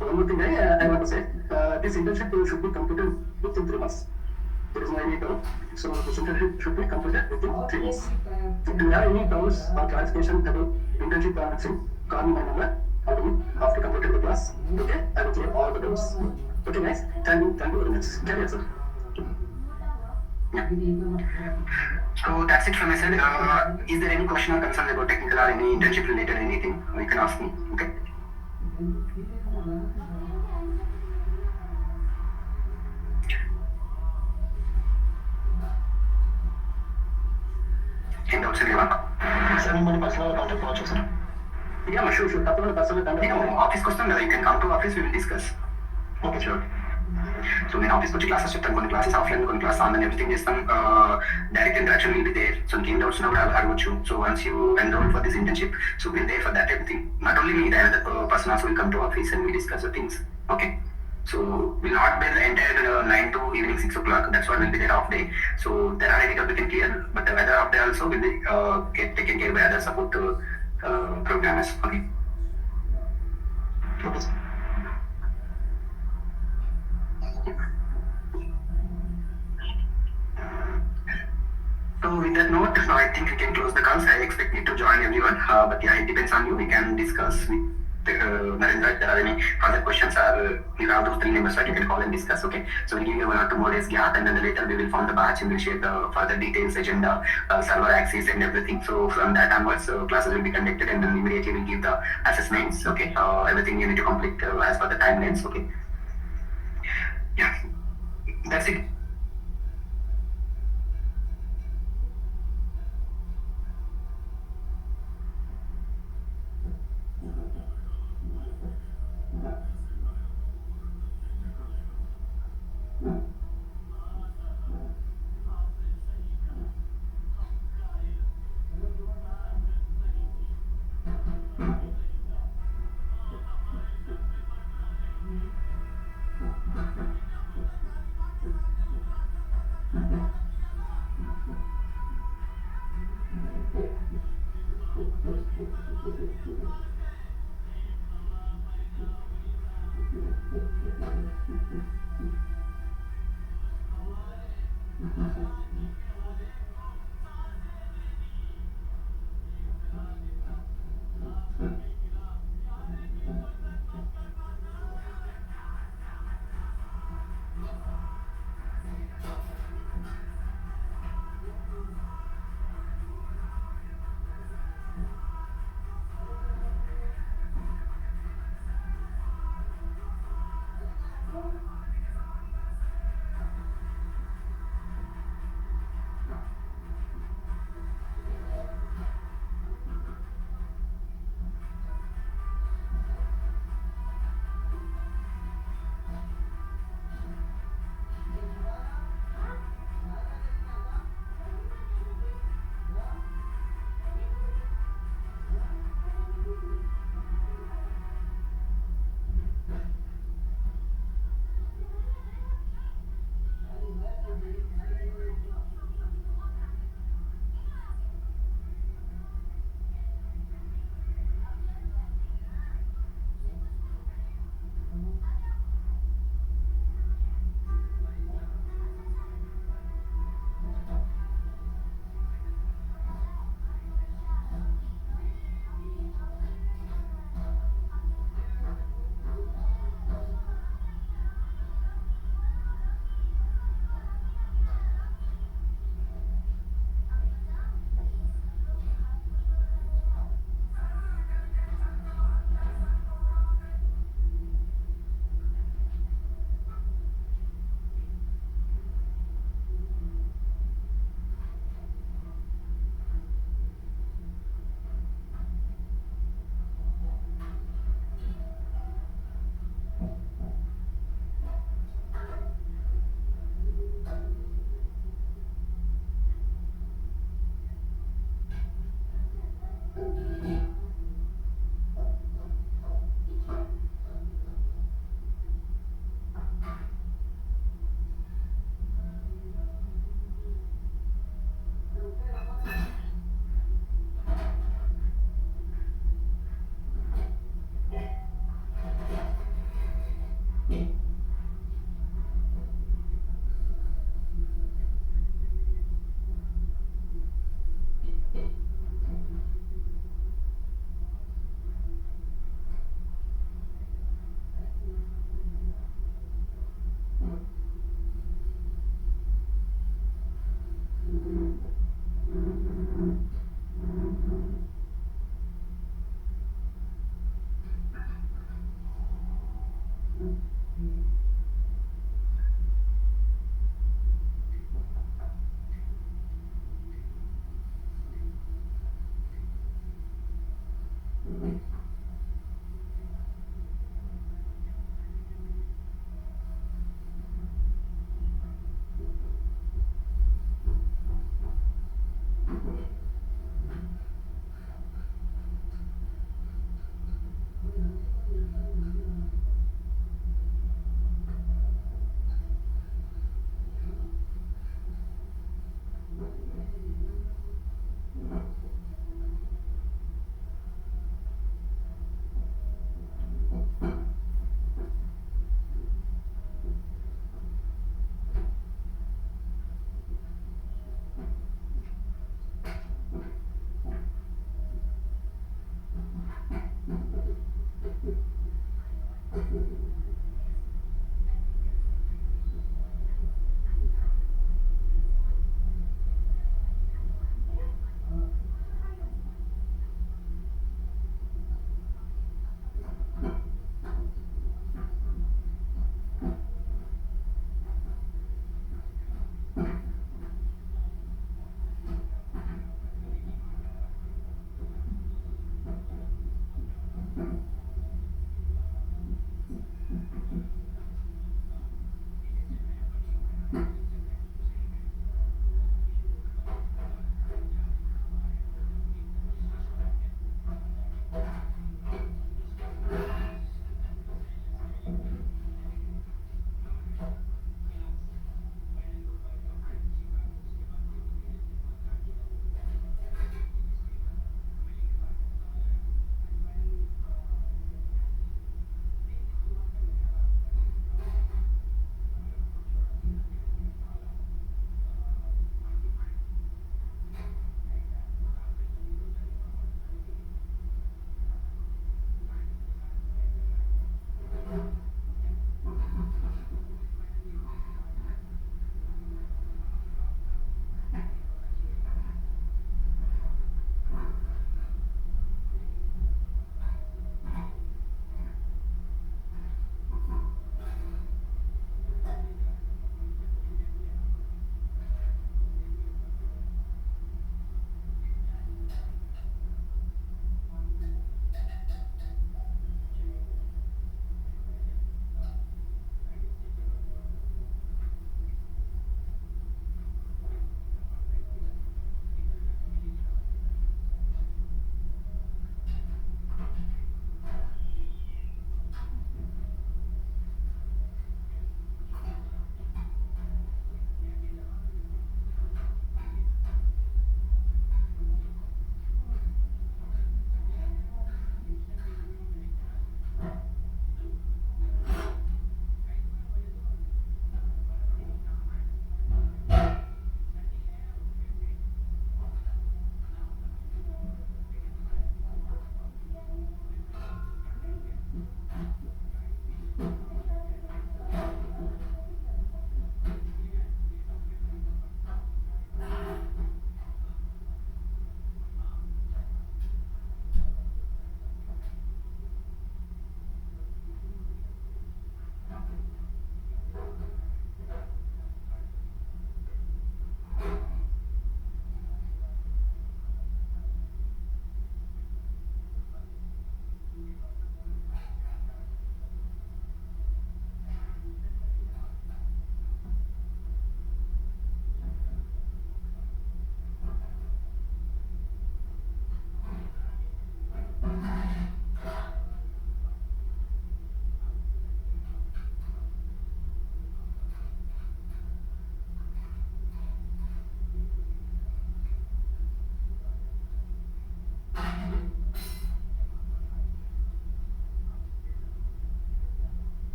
One more thing I want to say, this internship should be completed within 3 months. There is no any doubt. So this internship should be completed within 3 months. If you have any doubts or clarification about internship balancing, call me my number. After completing the class, okay, I will clear all the doubts. Okay, guys. Thank you very much. Carry on, sir. Yeah. So that's it from my side. Is there any question or concern about technical or any internship related anything? You can ask me. Okay. ఏం doubts లేవా sir? మిమ్మల్ని personal contact అవ్వచ్చు sir. Yeah, sure, sure. తప్పకుండా personal నేను ఆఫీస్కి వస్తాను కదా, you can come to office, will discuss. Okay sure. So నేను ఆఫీస్కి వచ్చి క్లాసెస్ చెప్తాను, కొన్ని క్లాసెస్ ఆఫ్లైన్, కొన్ని క్లాస్ ఆన్లైన్, ఎవ్రీథింగ్ చేస్తాం. Direct interaction will be there. So నీకు ఏం డౌట్స్ ఉన్నా కూడా అడగవచ్చు. So once you enrol for this internship, so will there for that everything. Not only me, the another person also will come to office and will discuss the things. Okay. So we'll not be the entire 9 to evening 6 o'clock. That's what will be their off day. So there are any topic in clear, but the other off day also will be get taken care by other support programmers. Okay. Okay. So with that note, I think we can close the calls. I expect you to join everyone, but yeah, it depends on you. We can discuss with Narendra if there are any further questions, or you have those 3 numbers that you can call and discuss. Okay. So we'll give you 1 or 2 more days gap, and then later we will form the batch and we'll share the further details, agenda, server access and everything. So from that onwards, classes will be conducted, and then immediately we'll give the assessments. Okay. Everything you need to complete as per the timelines. Okay. Yeah. That's it.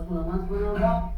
Mas până,